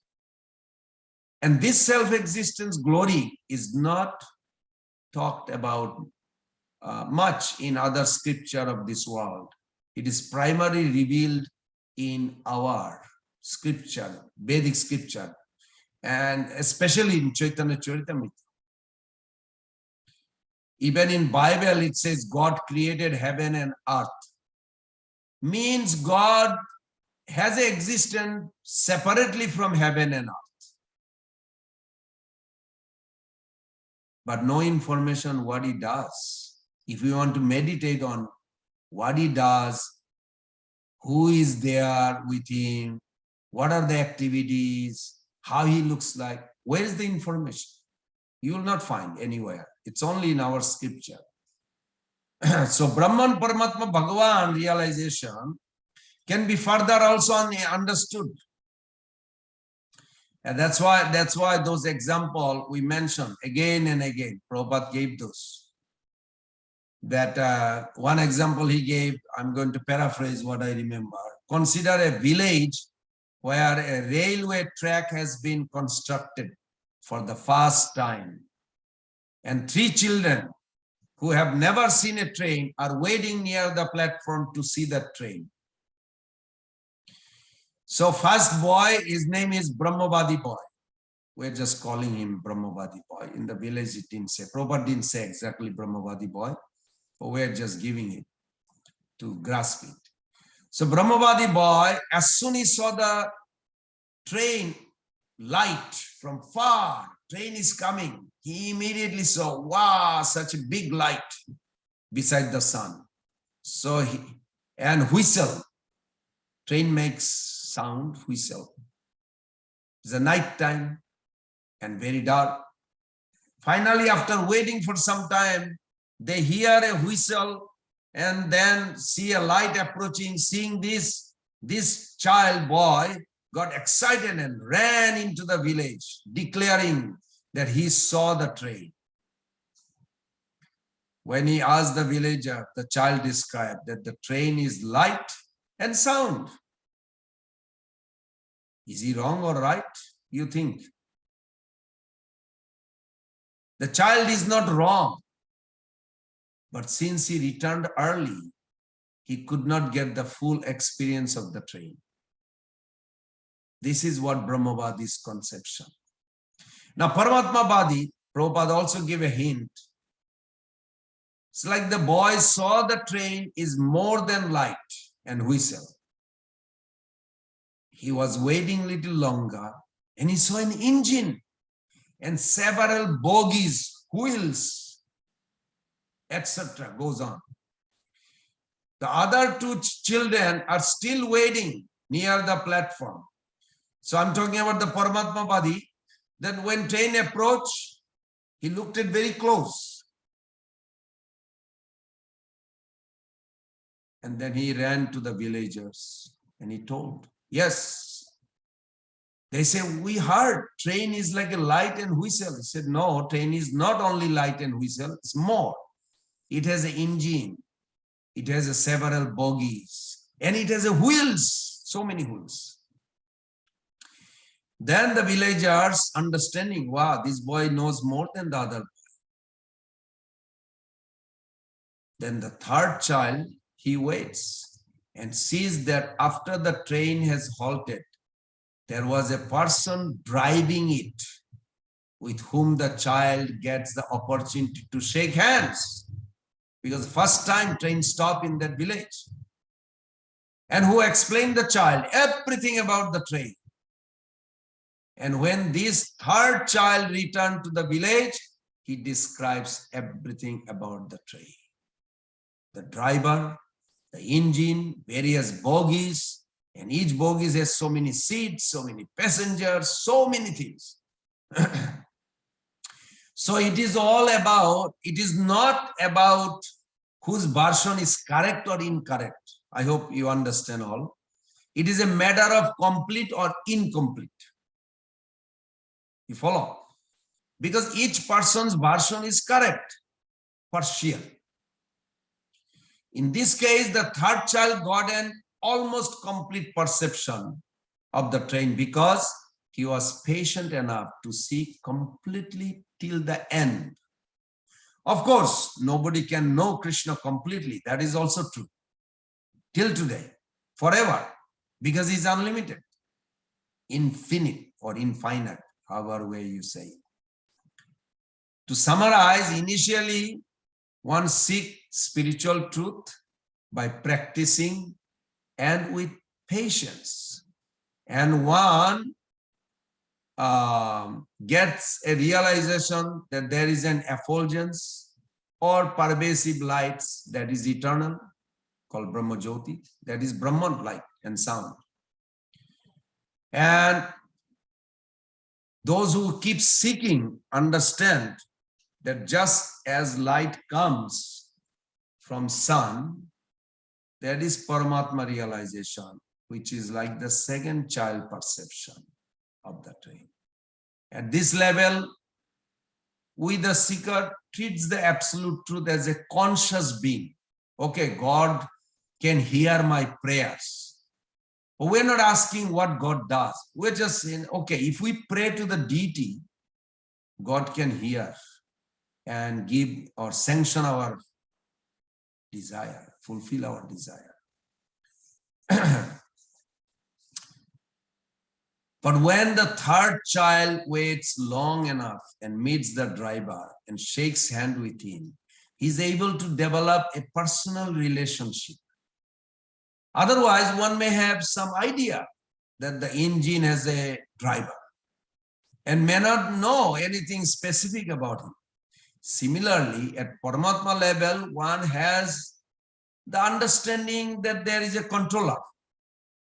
And this self-existence glory is not talked about much in other scripture of this world. It is primarily revealed in our scripture, Vedic scripture, and especially in Chaitanya Charitamrita. Even in Bible, it says God created heaven and earth. Means God has an existence separately from heaven and earth. But no information what he does. If you want to meditate on what he does, who is there with him, what are the activities, how he looks like, where is the information? You will not find anywhere. It's only in our scripture. So Brahman, Paramatma, Bhagavan realization can be further also understood. And that's why those examples we mentioned again and again, Prabhupada gave those. That one example he gave, I'm going to paraphrase what I remember. Consider a village where a railway track has been constructed for the first time. And 3 children who have never seen a train are waiting near the platform to see the train. So first boy, his name is Brahmavadi boy. We're just calling him Brahmavadi boy. In the village, it didn't say. Prabhupada didn't say exactly Brahmavadi boy, but we're just giving it to grasp it. So Brahmavadi boy, as soon as he saw the train light from far, train is coming, he immediately saw, wow, such a big light beside the sun. So and whistle, train makes sound, whistle. It's a night time and very dark. Finally, after waiting for some time, they hear a whistle and then see a light approaching. Seeing this child boy got excited and ran into the village, declaring that he saw the train. When he asked the villager, the child described that the train is light and sound. Is he wrong or right, you think? The child is not wrong, but since he returned early, he could not get the full experience of the train. This is what Brahmavadi's conception. Now, Paramatmavadi, Prabhupada also gave a hint. It's like the boy saw the train is more than light and whistle. He was waiting a little longer and he saw an engine and several bogies, wheels, etc. goes on. The other 2 children are still waiting near the platform. So I'm talking about the Paramatmavadi. Then when train approached, he looked at very close. And then he ran to the villagers and he told, yes, They say, we heard train is like a light and whistle. He said, no, train is not only light and whistle, it's more. It has an engine, it has several bogies, and it has wheels, so many wheels. Then the villagers understanding, wow, this boy knows more than the other. Then the third child, he waits and sees that after the train has halted, there was a person driving it with whom the child gets the opportunity to shake hands, because first time train stopped in that village. And who explained the child everything about the train. And when this third child returned to the village, he describes everything about the train. The driver, the engine, various bogies, and each bogie has so many seats, so many passengers, so many things. So it is all about, it is not about whose version is correct or incorrect. I hope you understand all. It is a matter of complete or incomplete. You follow? Because each person's version is correct, partial. In this case, the third child got an almost complete perception of the train because he was patient enough to see completely till the end. Of course, nobody can know Krishna completely. That is also true. Till today, forever, because he's unlimited, infinite or infinite, however way you say it. To summarize, initially, one seeks spiritual truth by practicing and with patience. And one gets a realization that there is an effulgence or pervasive lights that is eternal, called Brahma Jyoti, that is Brahman light and sound. And those who keep seeking understand that just as light comes from sun, that is Paramatma realization, which is like the second child perception of the train. At this level, we the seeker treats the absolute truth as a conscious being. Okay, God can hear my prayers. But we're not asking what God does. We're just saying, okay, if we pray to the deity, God can hear and give or sanction our desire, fulfill our desire. But when the third child waits long enough and meets the driver and shakes hand with him, he's able to develop a personal relationship. Otherwise, one may have some idea that the engine has a driver and may not know anything specific about him. Similarly, at Paramatma level, one has the understanding that there is a controller,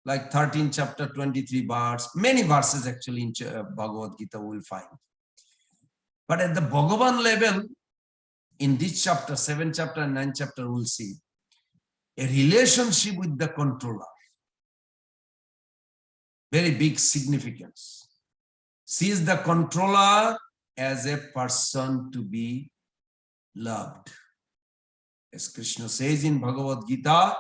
like 13 chapter 23 verse, many verses actually in Bhagavad Gita we will find. But at the Bhagavan level, in this chapter, 7 chapter and 9 chapter, we'll see a relationship with the controller. Very big significance. Sees the controller as a person to be loved. As Krishna says in Bhagavad Gita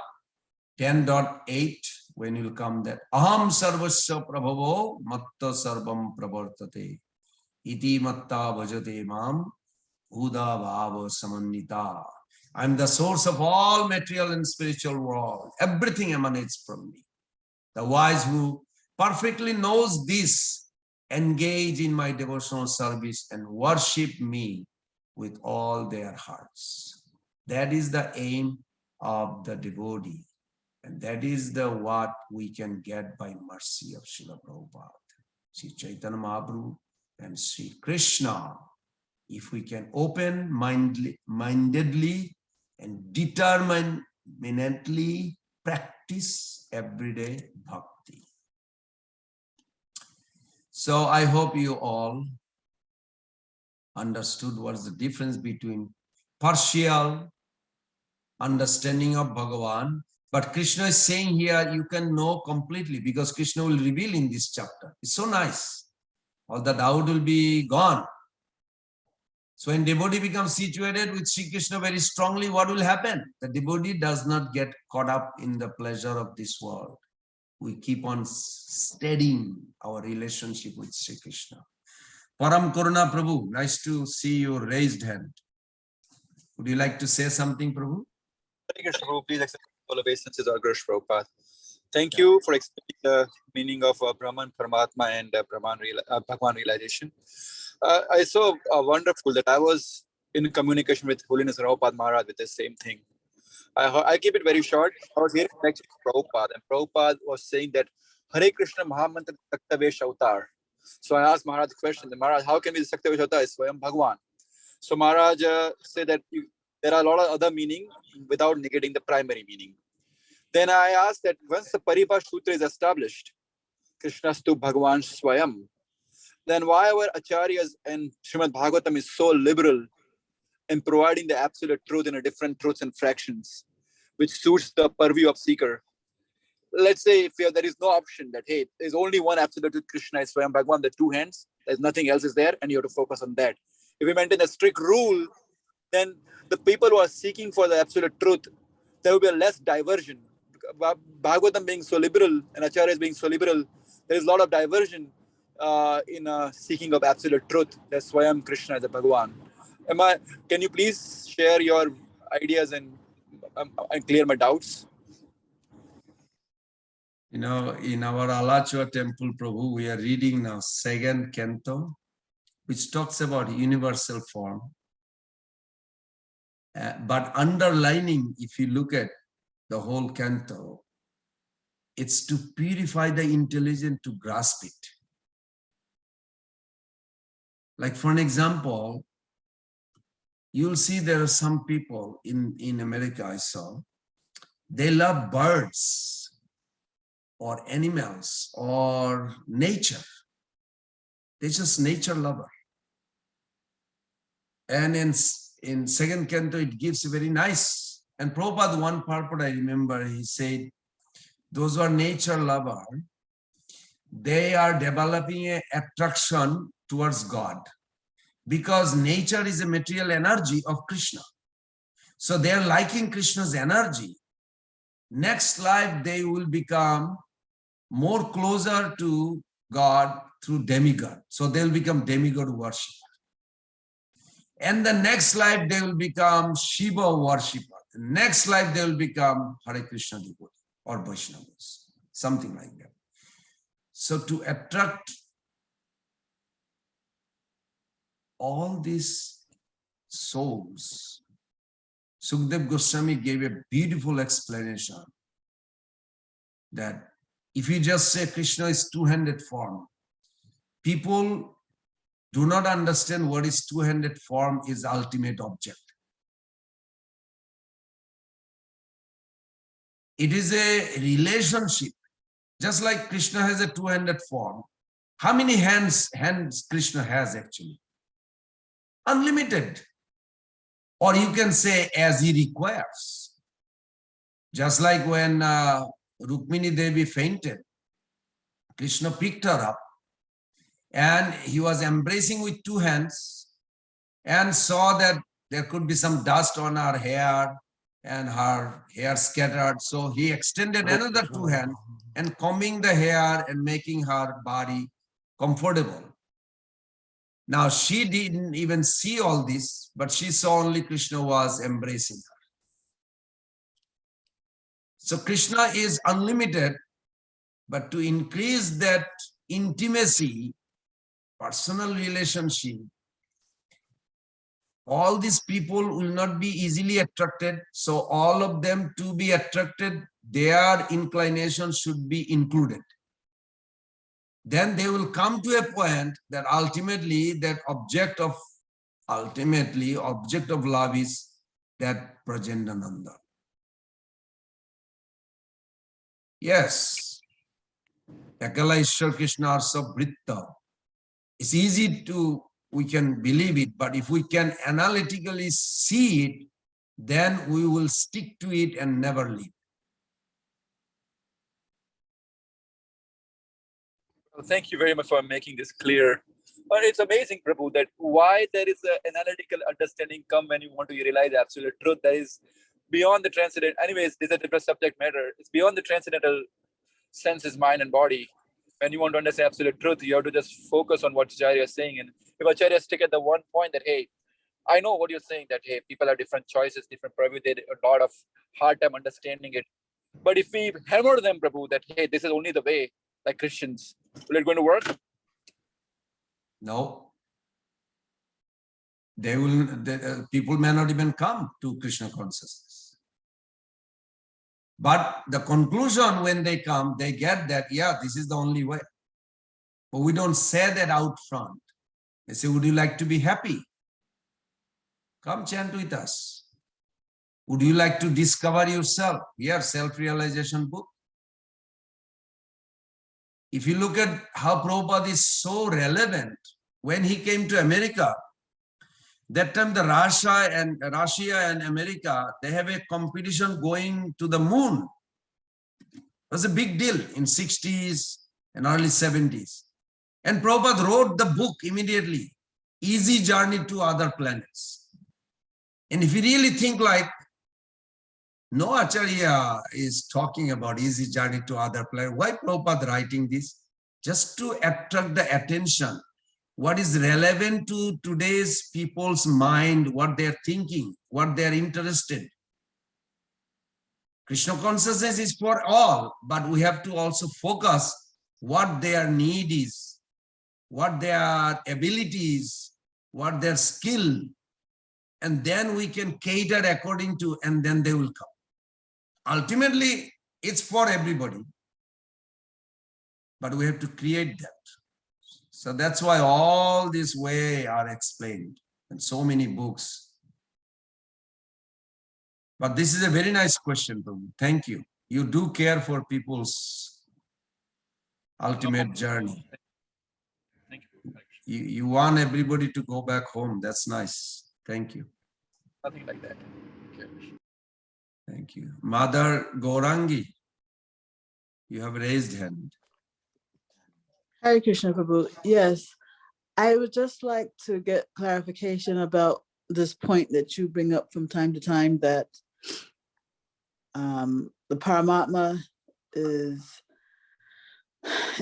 10.8, when you will come that aham sarvasya prabhavo matta sarvam pravartate iti matta bhajate mam bhuda bhava samannita. I am the source of all material and spiritual world. Everything emanates from me. The wise who perfectly knows this engage in my devotional service and worship me with all their hearts. That is the aim of the devotee. And that is the what we can get by mercy of Srila Prabhupada, Sri Chaitanya Mahaprabhu and Sri Krishna. If we can open-mindedly and determinedly practice everyday bhakti. So I hope you all understood what's the difference between partial understanding of Bhagavan But Krishna is saying here, you can know completely because Krishna will reveal in this chapter. It's so nice. All the doubt will be gone. So when devotee becomes situated with Sri Krishna very strongly, what will happen? The devotee does not get caught up in the pleasure of this world. We keep on steadying our relationship with Sri Krishna. Param Karuna Prabhu, nice to see your raised hand. Would you like to say something, Prabhu? Hare Krishna, Prabhu, please accept all obeisances of Gurush Prabhupada. Thank you for explaining the meaning of Brahman, Paramatma, and Bhagwan realization. I saw wonderful that I was in communication with Holiness Prabhupada Maharaj with the same thing. I keep it very short. I was hearing a lecture of Prabhupada, and Prabhupada was saying that Hare Krishna Mahamantra Saktavesh Avatar. So I asked Maharaj the question, Maharaj, how can we Saktavesh Avatar? Swayam Bhagwan. So Maharaj said that there are a lot of other meaning without negating the primary meaning. Then I asked that once the Paribha Sutra is established, Krishnastu Bhagwan Swayam, then why our acharyas and Srimad Bhagavatam is so liberal in providing the absolute truth in a different truths and fractions, which suits the purview of seeker. Let's say if there is no option that, hey, there's only one absolute truth, Krishna is Swayam Bhagwan, the two hands, there's nothing else is there, and you have to focus on that. If we maintain a strict rule, then the people who are seeking for the absolute truth, there will be a less diversion. Bhagavatam being so liberal and acharyas being so liberal, there is a lot of diversion in seeking of absolute truth. That's Swayam Krishna as a Bhagwan. Can you please share your ideas and clear my doubts? You know, in our Alachua temple, Prabhu, we are reading now second canto, which talks about universal form. But underlining, if you look at the whole canto, it's to purify the intelligence to grasp it. Like for an example, you'll see there are some people in America I saw, they love birds or animals or nature. They're just nature lover. And in second canto, it gives a very nice, and Prabhupada, one purport I remember, he said, those who are nature lover, they are developing an attraction towards God because nature is a material energy of Krishna. So they are liking Krishna's energy. Next life, they will become more closer to God through demigod. So they'll become demigod worshipper. And the next life, they will become Shiva worshipper. The next life, they will become Hare Krishna devotee or Vaishnavas, something like that. So to attract all these souls, Sukdev Goswami gave a beautiful explanation that if you just say Krishna is two-handed form, people do not understand what is two-handed form is ultimate object. It is a relationship. Just like Krishna has a two-handed form. How many hands Krishna has actually? Unlimited. Or you can say as he requires. Just like when Rukmini Devi fainted, Krishna picked her up and he was embracing with two hands and saw that there could be some dust on her hair and her hair scattered. So he extended another two hands and combing the hair and making her body comfortable. Now she didn't even see all this, but she saw only Krishna was embracing her. So Krishna is unlimited, but to increase that intimacy, personal relationship, all these people will not be easily attracted. So all of them to be attracted, their inclination should be included. Then they will come to a point that ultimately that object of love is that Prajendananda. Yes, Ekala Ishwar Krishna Arsa Vritta. It's easy to, we can believe it, but if we can analytically see it, then we will stick to it and never leave. Thank you very much for making this clear. But it's amazing, Prabhu, that why there is an analytical understanding come when you want to realize absolute truth that is beyond the transcendent. Anyways, this is a different subject matter. It's beyond the transcendental senses, mind, and body. When you want to understand absolute truth, you have to just focus on what Acharya is saying. And if Acharya stick at the one point that, hey, I know what you're saying, that, hey, people have different choices, different Prabhu, they a lot of hard time understanding it. But if we hammer them, Prabhu, that, hey, this is only the way, like Christians, will it going to work? No. They will, people may not even come to Krishna consciousness. But the conclusion when they come, they get that, yeah, this is the only way. But we don't say that out front. They say, would you like to be happy? Come chant with us. Would you like to discover yourself? Here, self-realization book. If you look at how Prabhupada is so relevant, when he came to America, that time the Russia and America, they have a competition going to the moon. It was a big deal in 60s and early 70s. And Prabhupada wrote the book immediately, Easy Journey to Other Planets. And if you really think like, no Acharya is talking about easy journey to other planets, why Prabhupada writing this? Just to attract the attention. What is relevant to today's people's mind, what they're thinking, what they're interested. Krishna consciousness is for all, but we have to also focus what their need is, what their abilities, what their skill, and then we can cater according to, and then they will come. Ultimately, it's for everybody, but we have to create that. So that's why all this way are explained in so many books. But this is a very nice question, Prabhu. Thank you. You do care for people's ultimate journey. Thank you. You want everybody to go back home. That's nice. Thank you. Nothing like that. Okay. Thank you. Mother Gaurangi, you have raised hand. Hare Krishna Prabhu. Yes, I would just like to get clarification about this point that you bring up from time to time, that the Paramatma is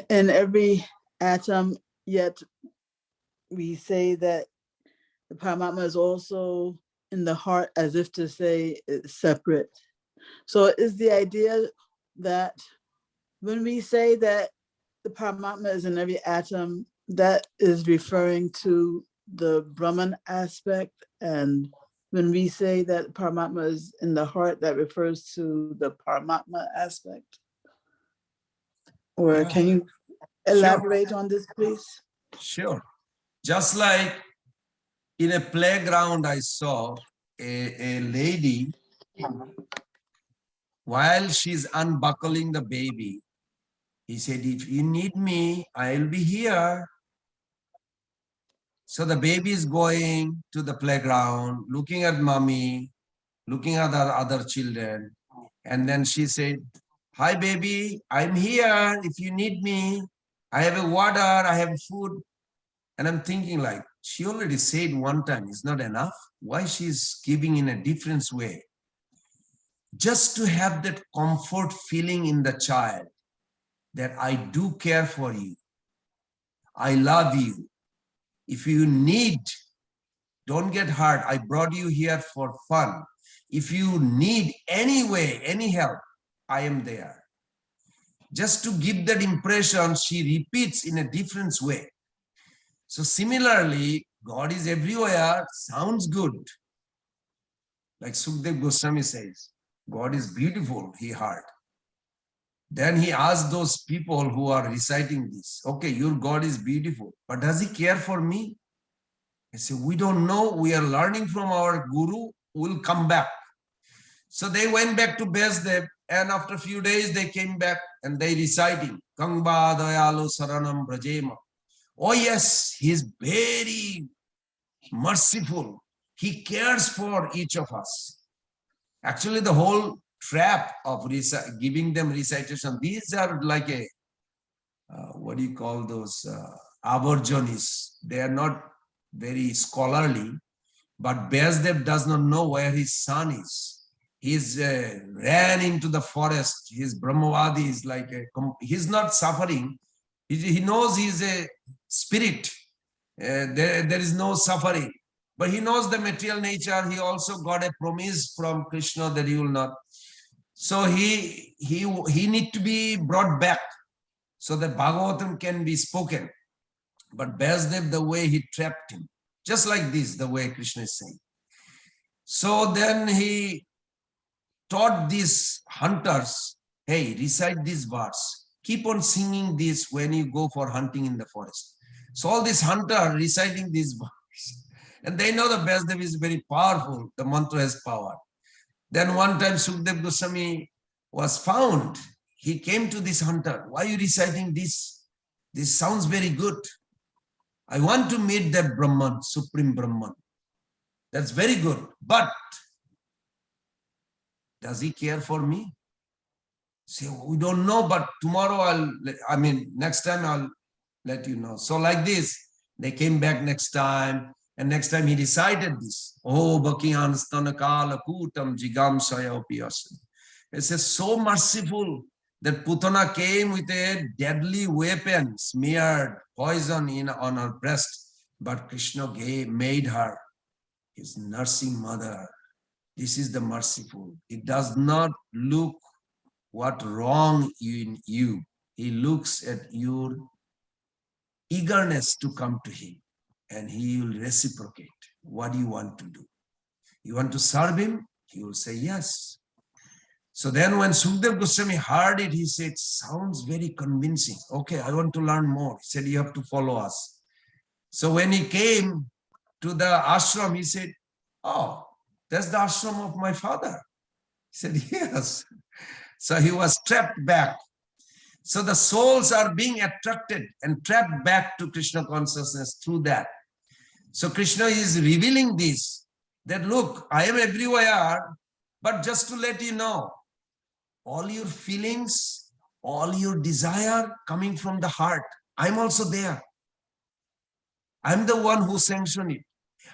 in every atom, yet we say that the Paramatma is also in the heart, as if to say it's separate. So is the idea that when we say that the Paramatma is in every atom, that is referring to the Brahman aspect, and when we say that Paramatma is in the heart, that refers to the Paramatma aspect? Or can you elaborate on this, please? Sure. Just like in a playground, I saw a lady, while she's unbuckling the baby, he said, if you need me, I'll be here. So the baby is going to the playground, looking at mommy, looking at the other children. And then she said, hi, baby, I'm here. If you need me, I have a water, I have food. And I'm thinking like, she already said one time, it's not enough. Why she's giving in a different way? Just to have that comfort feeling in the child that I do care for you. I love you. If you need, don't get hurt. I brought you here for fun. If you need any way, any help, I am there. Just to give that impression, she repeats in a different way. So similarly, God is everywhere, sounds good. Like Sukdev Goswami says, God is beautiful, he heard. Then he asked those people who are reciting this, okay, your God is beautiful, but does he care for me? He said, we don't know, we are learning from our guru, we'll come back. So they went back to Besdev, and after a few days they came back and they reciting, Kangba Dayalu Saranam Brajema. Oh yes, he is very merciful. He cares for each of us. Actually, the whole trap of giving them recitation, these are like what do you call those aborigines? They are not very scholarly, but Vyasdev does not know where his son is. He's ran into the forest. His Brahmavadi is like he's not suffering. He knows he's a spirit. There is no suffering, but he knows the material nature. He also got a promise from Krishna that he will not. So he need to be brought back so that Bhagavatam can be spoken. But Vyasdev, the way he trapped him, just like this, the way Krishna is saying. So then he taught these hunters, hey, recite this verse. Keep on singing this when you go for hunting in the forest. So all these hunters reciting this verse. And they know the Vyasdev is very powerful. The mantra has power. Then one time Sukdev Goswami was found. He came to this hunter. Why are you reciting this? This sounds very good. I want to meet that Brahman, Supreme Brahman. That's very good. But does he care for me? Say, we don't know, but tomorrow next time I'll let you know. So like this, they came back next time. And next time he recited this. Oh, Bhakyan Stanakala Kutam Jigam Sayapiyasan. It says, so merciful that Putana came with a deadly weapon, smeared poison on her breast. But Krishna made her his nursing mother. This is the merciful. It does not look what wrong in you. He looks at your eagerness to come to him. And he will reciprocate. What do you want to do? You want to serve him? He will say yes. So then when Sukdev Goswami heard it, he said, sounds very convincing. Okay, I want to learn more. He said, you have to follow us. So when he came to the ashram, he said, oh, that's the ashram of my father. He said, yes. So he was trapped back. So the souls are being attracted and trapped back to Krishna consciousness through that. So Krishna is revealing this, that look, I am everywhere, but just to let you know, all your feelings, all your desire coming from the heart, I'm also there. I'm the one who sanctioned it.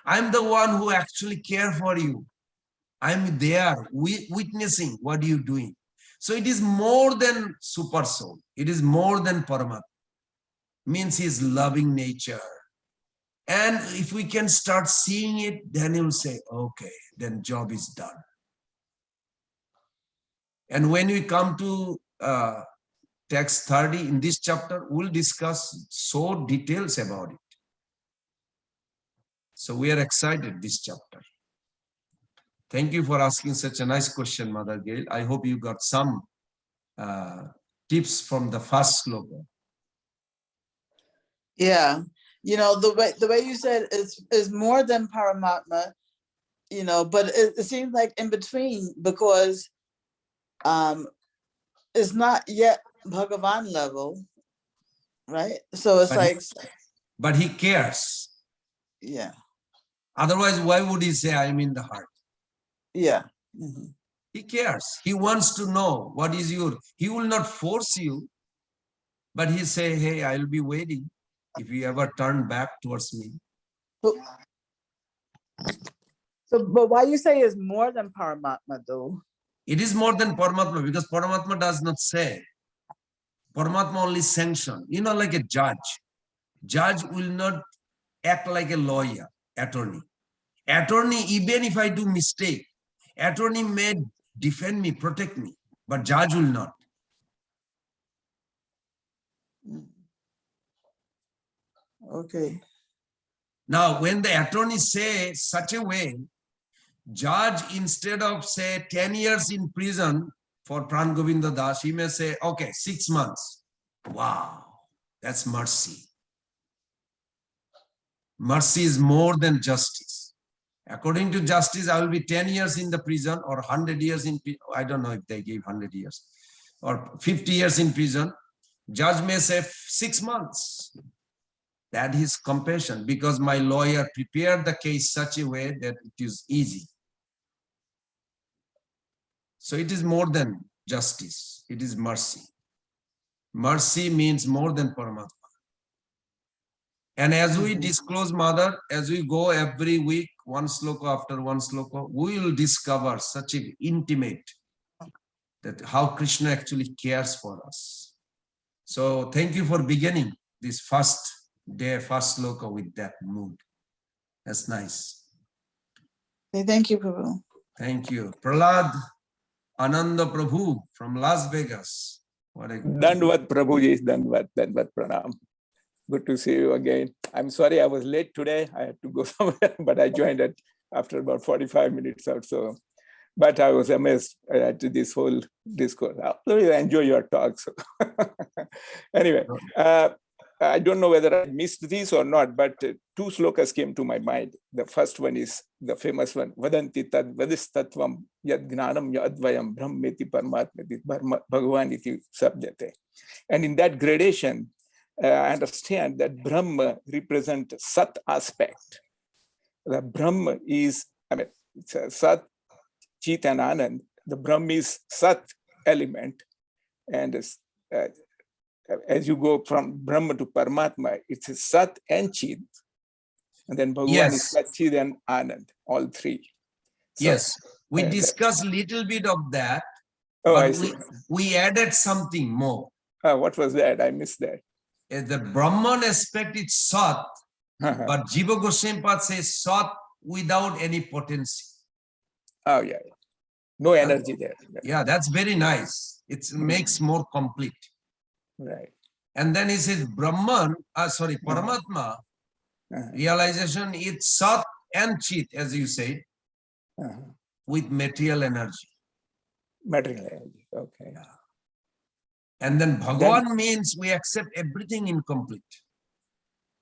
I'm the one who actually care for you. I'm there witnessing what you're doing. So it is more than super soul. It is more than Paramatma. Means his loving nature. And if we can start seeing it, then you'll say, okay, then job is done. And when we come to text 30 in this chapter, we'll discuss so details about it. So we are excited this chapter. Thank you for asking such a nice question, Mother Gail. I hope you got some tips from the first sloka. Yeah. You know, the way you said is more than Paramatma, you know, but it seems like in between, because it's not yet Bhagavan level, right? So it's but he cares. Yeah. Otherwise, why would he say, I'm in the heart? Yeah. Mm-hmm. He cares. He wants to know what is he will not force you, but he say, hey, I'll be waiting if you ever turn back towards me. But why you say is more than Paramatma though? It is more than Paramatma because Paramatma does not say. Paramatma only sanction. You know, like a judge. Judge will not act like a lawyer, attorney. Attorney, even if I do mistake, attorney may defend me, protect me, but judge will not. Okay. Now, when the attorney say such a way, judge, instead of say 10 years in prison for Pran Govinda Das, he may say, okay, 6 months. Wow, that's mercy. Mercy is more than justice. According to justice, I will be 10 years in the prison or 100 years in prison. I don't know if they give 100 years or 50 years in prison. Judge may say 6 months. That is compassion, because my lawyer prepared the case such a way that it is easy. So it is more than justice. It is mercy. Mercy means more than Paramatma. And as we disclose, Mother, as we go every week, one sloka after one sloka, we will discover such an intimate that how Krishna actually cares for us. So thank you for beginning this first day, first sloka with that mood. That's nice. Okay, thank you, Prabhu. Thank you. Prahlad Ananda Prabhu from Las Vegas. What a Dandvat Prabhuji, Dandvat Pranam. Good to see you again. I'm sorry I was late today. I had to go somewhere, but I joined it after about 45 minutes or so. But I was amazed at this whole discourse. I really enjoy your talks. Anyway, I don't know whether I missed this or not, but two slokas came to my mind. The first one is the famous one, Vadanti tad vadistatvam yad gnanam yadvayam brahmeti paramatmeti bhagavan iti sabjate. And in that gradation, I understand that Brahma represents Sat aspect. The Brahma is, it's a Sat, Chit and Anand. The Brahma is Sat element. And as you go from Brahma to Paramatma, it's a Sat and Chit. And then Bhagavan is Sat, Chit and Anand, all three. So, yes, we discussed a little bit of that, oh, I but see. we added something more. What was that? I missed that. The Brahman aspect is Sat, but Jiva Goswami Pad says Sat without any potency. Oh, yeah. No energy there. Yeah, that's very nice. It makes more complete. Right. And then he says Brahman, Paramatma, realization is Sat and Chit, as you said, with material energy. Material energy, okay. And then Bhagavan means we accept everything incomplete.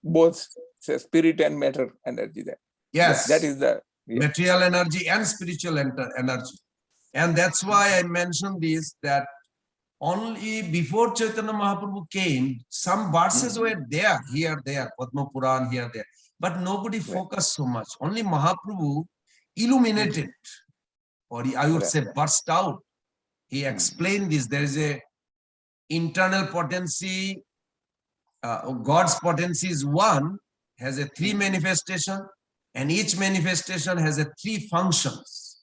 Both spirit and matter energy there. Yes. That is the material energy and spiritual energy. And that's why I mentioned this, that only before Chaitanya Mahaprabhu came, some verses were there, here, there, Padma Puran, here, there. But nobody focused so much. Only Mahaprabhu illuminated, or I would say burst out. He explained this. There is a internal potency. God's potency is one, has a three manifestation, and each manifestation has a three functions.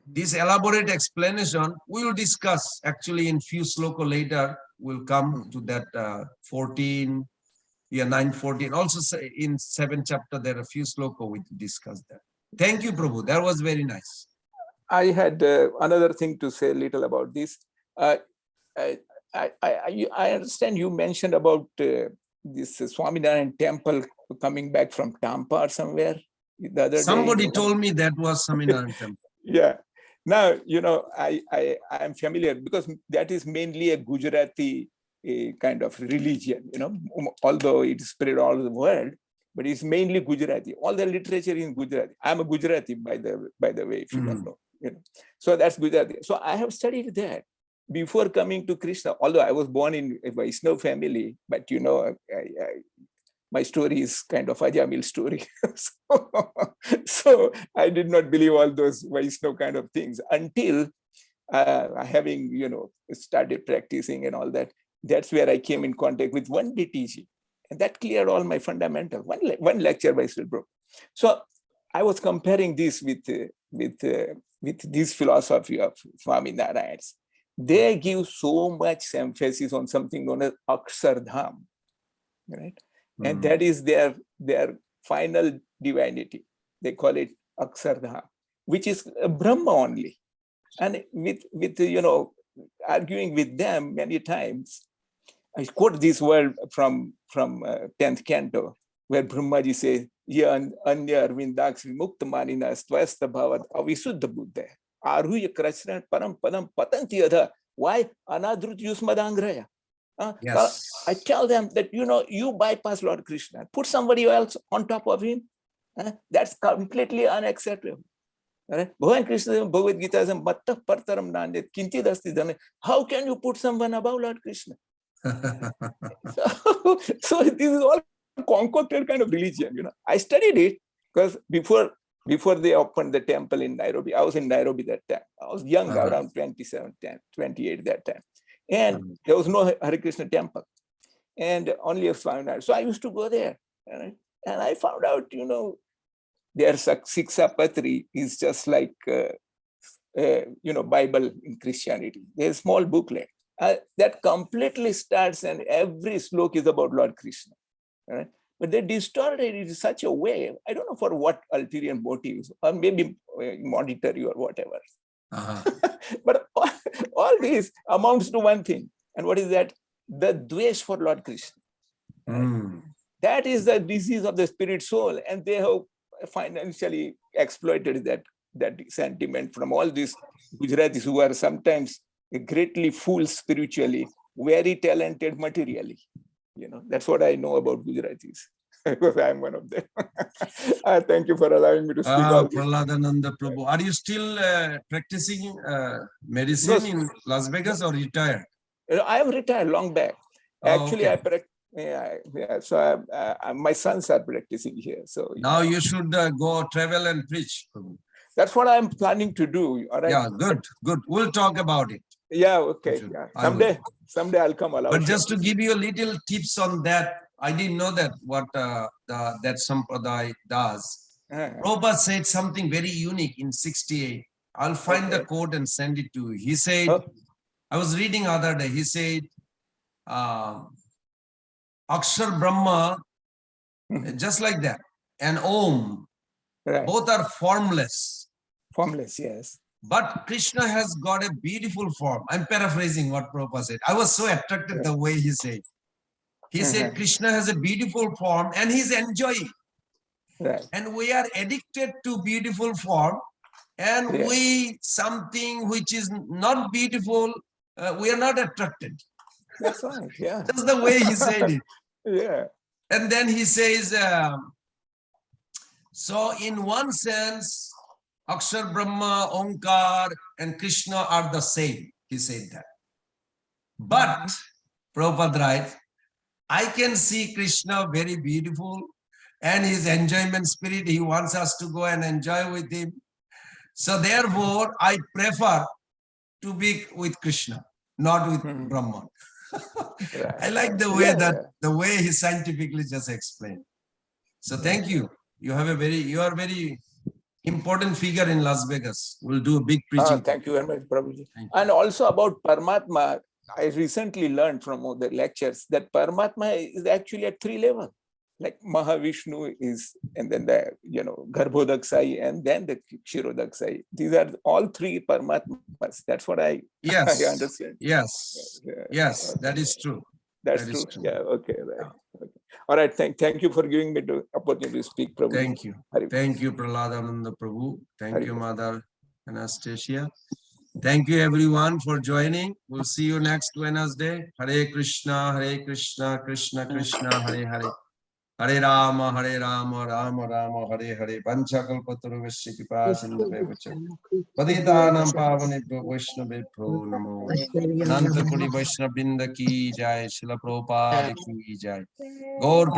This elaborate explanation we will discuss actually in few sloka later. We'll come to that 9:14. Also in 7th chapter there are a few sloka we discuss that. Thank you, Prabhu. That was very nice. I had another thing to say a little about this. I understand you mentioned about this Swaminarayan temple coming back from Tampa or somewhere the other Somebody day. told me that was Swaminarayan temple. Yeah. Now, I am familiar because that is mainly a Gujarati kind of religion, although it's spread all over the world, but it's mainly Gujarati. All the literature in Gujarati. I'm a Gujarati, by the way, if you don't know. So that's Gujarati. So I have studied that before coming to Krishna, although I was born in a Vaishnava family, but my story is kind of a Ajamil story. So I did not believe all those Vaishnava kind of things until having, started practicing and all that. That's where I came in contact with one DTG. And that cleared all my fundamentals. One lecture by Srila Prabhupada. So I was comparing this with this philosophy of Swaminarayan's. They give so much emphasis on something known as Akshardham, right? And that is their final divinity. They call it Akshardham, which is Brahma only. And with arguing with them many times, I quote this word from 10th canto, where Brahmaji says, "Ya anya arvindaks vimukta maninas tvasta bhavat avisuddha buddha aruya krishna param padam patanti adha." Why? Anadrut yusmadangraya. Yes. I tell them that, you bypass Lord Krishna, put somebody else on top of him. That's completely unacceptable. Bhagavan Krishna, Bhagavad Gita is matta partaram nandet kinchid asti dhane. How can you put someone above Lord Krishna? So this is all concocted kind of religion. I studied it because before they opened the temple in Nairobi, I was in Nairobi that time. I was young, around 27, 28 that time. And there was no Hare Krishna temple, and only a Swaminarayan. So I used to go there, and I found out, their Siksha Patri is just like, Bible in Christianity. There's a small booklet that completely starts, and every slok is about Lord Krishna. Right? But they distorted it in such a way, I don't know for what ulterior motives, or maybe monetary or whatever. But all this amounts to one thing. And what is that? The dvesh for Lord Krishna. Right? That is the disease of the spirit soul. And they have financially exploited that sentiment from all these Gujaratis who are sometimes greatly fooled spiritually, very talented materially. That's what I know about Gujaratis, because I'm one of them. Thank you for allowing me to speak. Prahladananda Prabhu, are you still practicing medicine in Las Vegas or retired? I have retired long back. Actually, okay. So my sons are practicing here. So now you should go travel and preach. That's what I'm planning to do. All right. Yeah, good. We'll talk about it. Yeah, okay. Yeah. Someday I'll come along. But just to give you a little tips on that, I didn't know that what that Sampradaya does. Prabhupada said something very unique in 68. I'll find the quote and send it to you. He said, I was reading other day, he said, Akshar Brahma, just like that, and Om, both are formless. Formless, yes. But Krishna has got a beautiful form. I'm paraphrasing what Prabhupada said. I was so attracted the way he said. He said Krishna has a beautiful form and he's enjoying. Right. And we are addicted to beautiful form, and we, something which is not beautiful, we are not attracted. That's right, yeah. That's the way he said it. Yeah. And then he says, so in one sense, Akshar Brahma, Omkar, and Krishna are the same. He said that. But, Prabhupada writes, I can see Krishna very beautiful, and his enjoyment spirit, he wants us to go and enjoy with him. So therefore, I prefer to be with Krishna, not with Brahman. I like the way the way he scientifically just explained. So thank you. You are a very important figure in Las Vegas. We'll do a big preaching. Thank you very much, Prabhuji. And also about Paramatma, I recently learned from the lectures that Paramatma is actually at 3 levels. Like Mahavishnu is, and then the Garbhodaksai, and then the Kshirodaksai. These are all 3 Paramatmas. That's what I understand. Yes, that is true. That's true. Yeah, okay, right. Okay. All right, thank you for giving me the opportunity to speak, Prabhu. Thank you. Thank you, Prahladananda Prabhu. Thank you, Mother Anastasia. Thank you, everyone, for joining. We'll see you next Wednesday. Hare Krishna, Krishna Krishna, Hare Hare. Hare Rama, Rama Rama, Hare Hare. Panchakalpatarugasya kripa sindhubevacha. Patitanam pavanebhyo Vaishnavebhyo namo. Ananta Kodi Vaishnavrinda ki jai. Srila Prabhupada ki jai. Gaur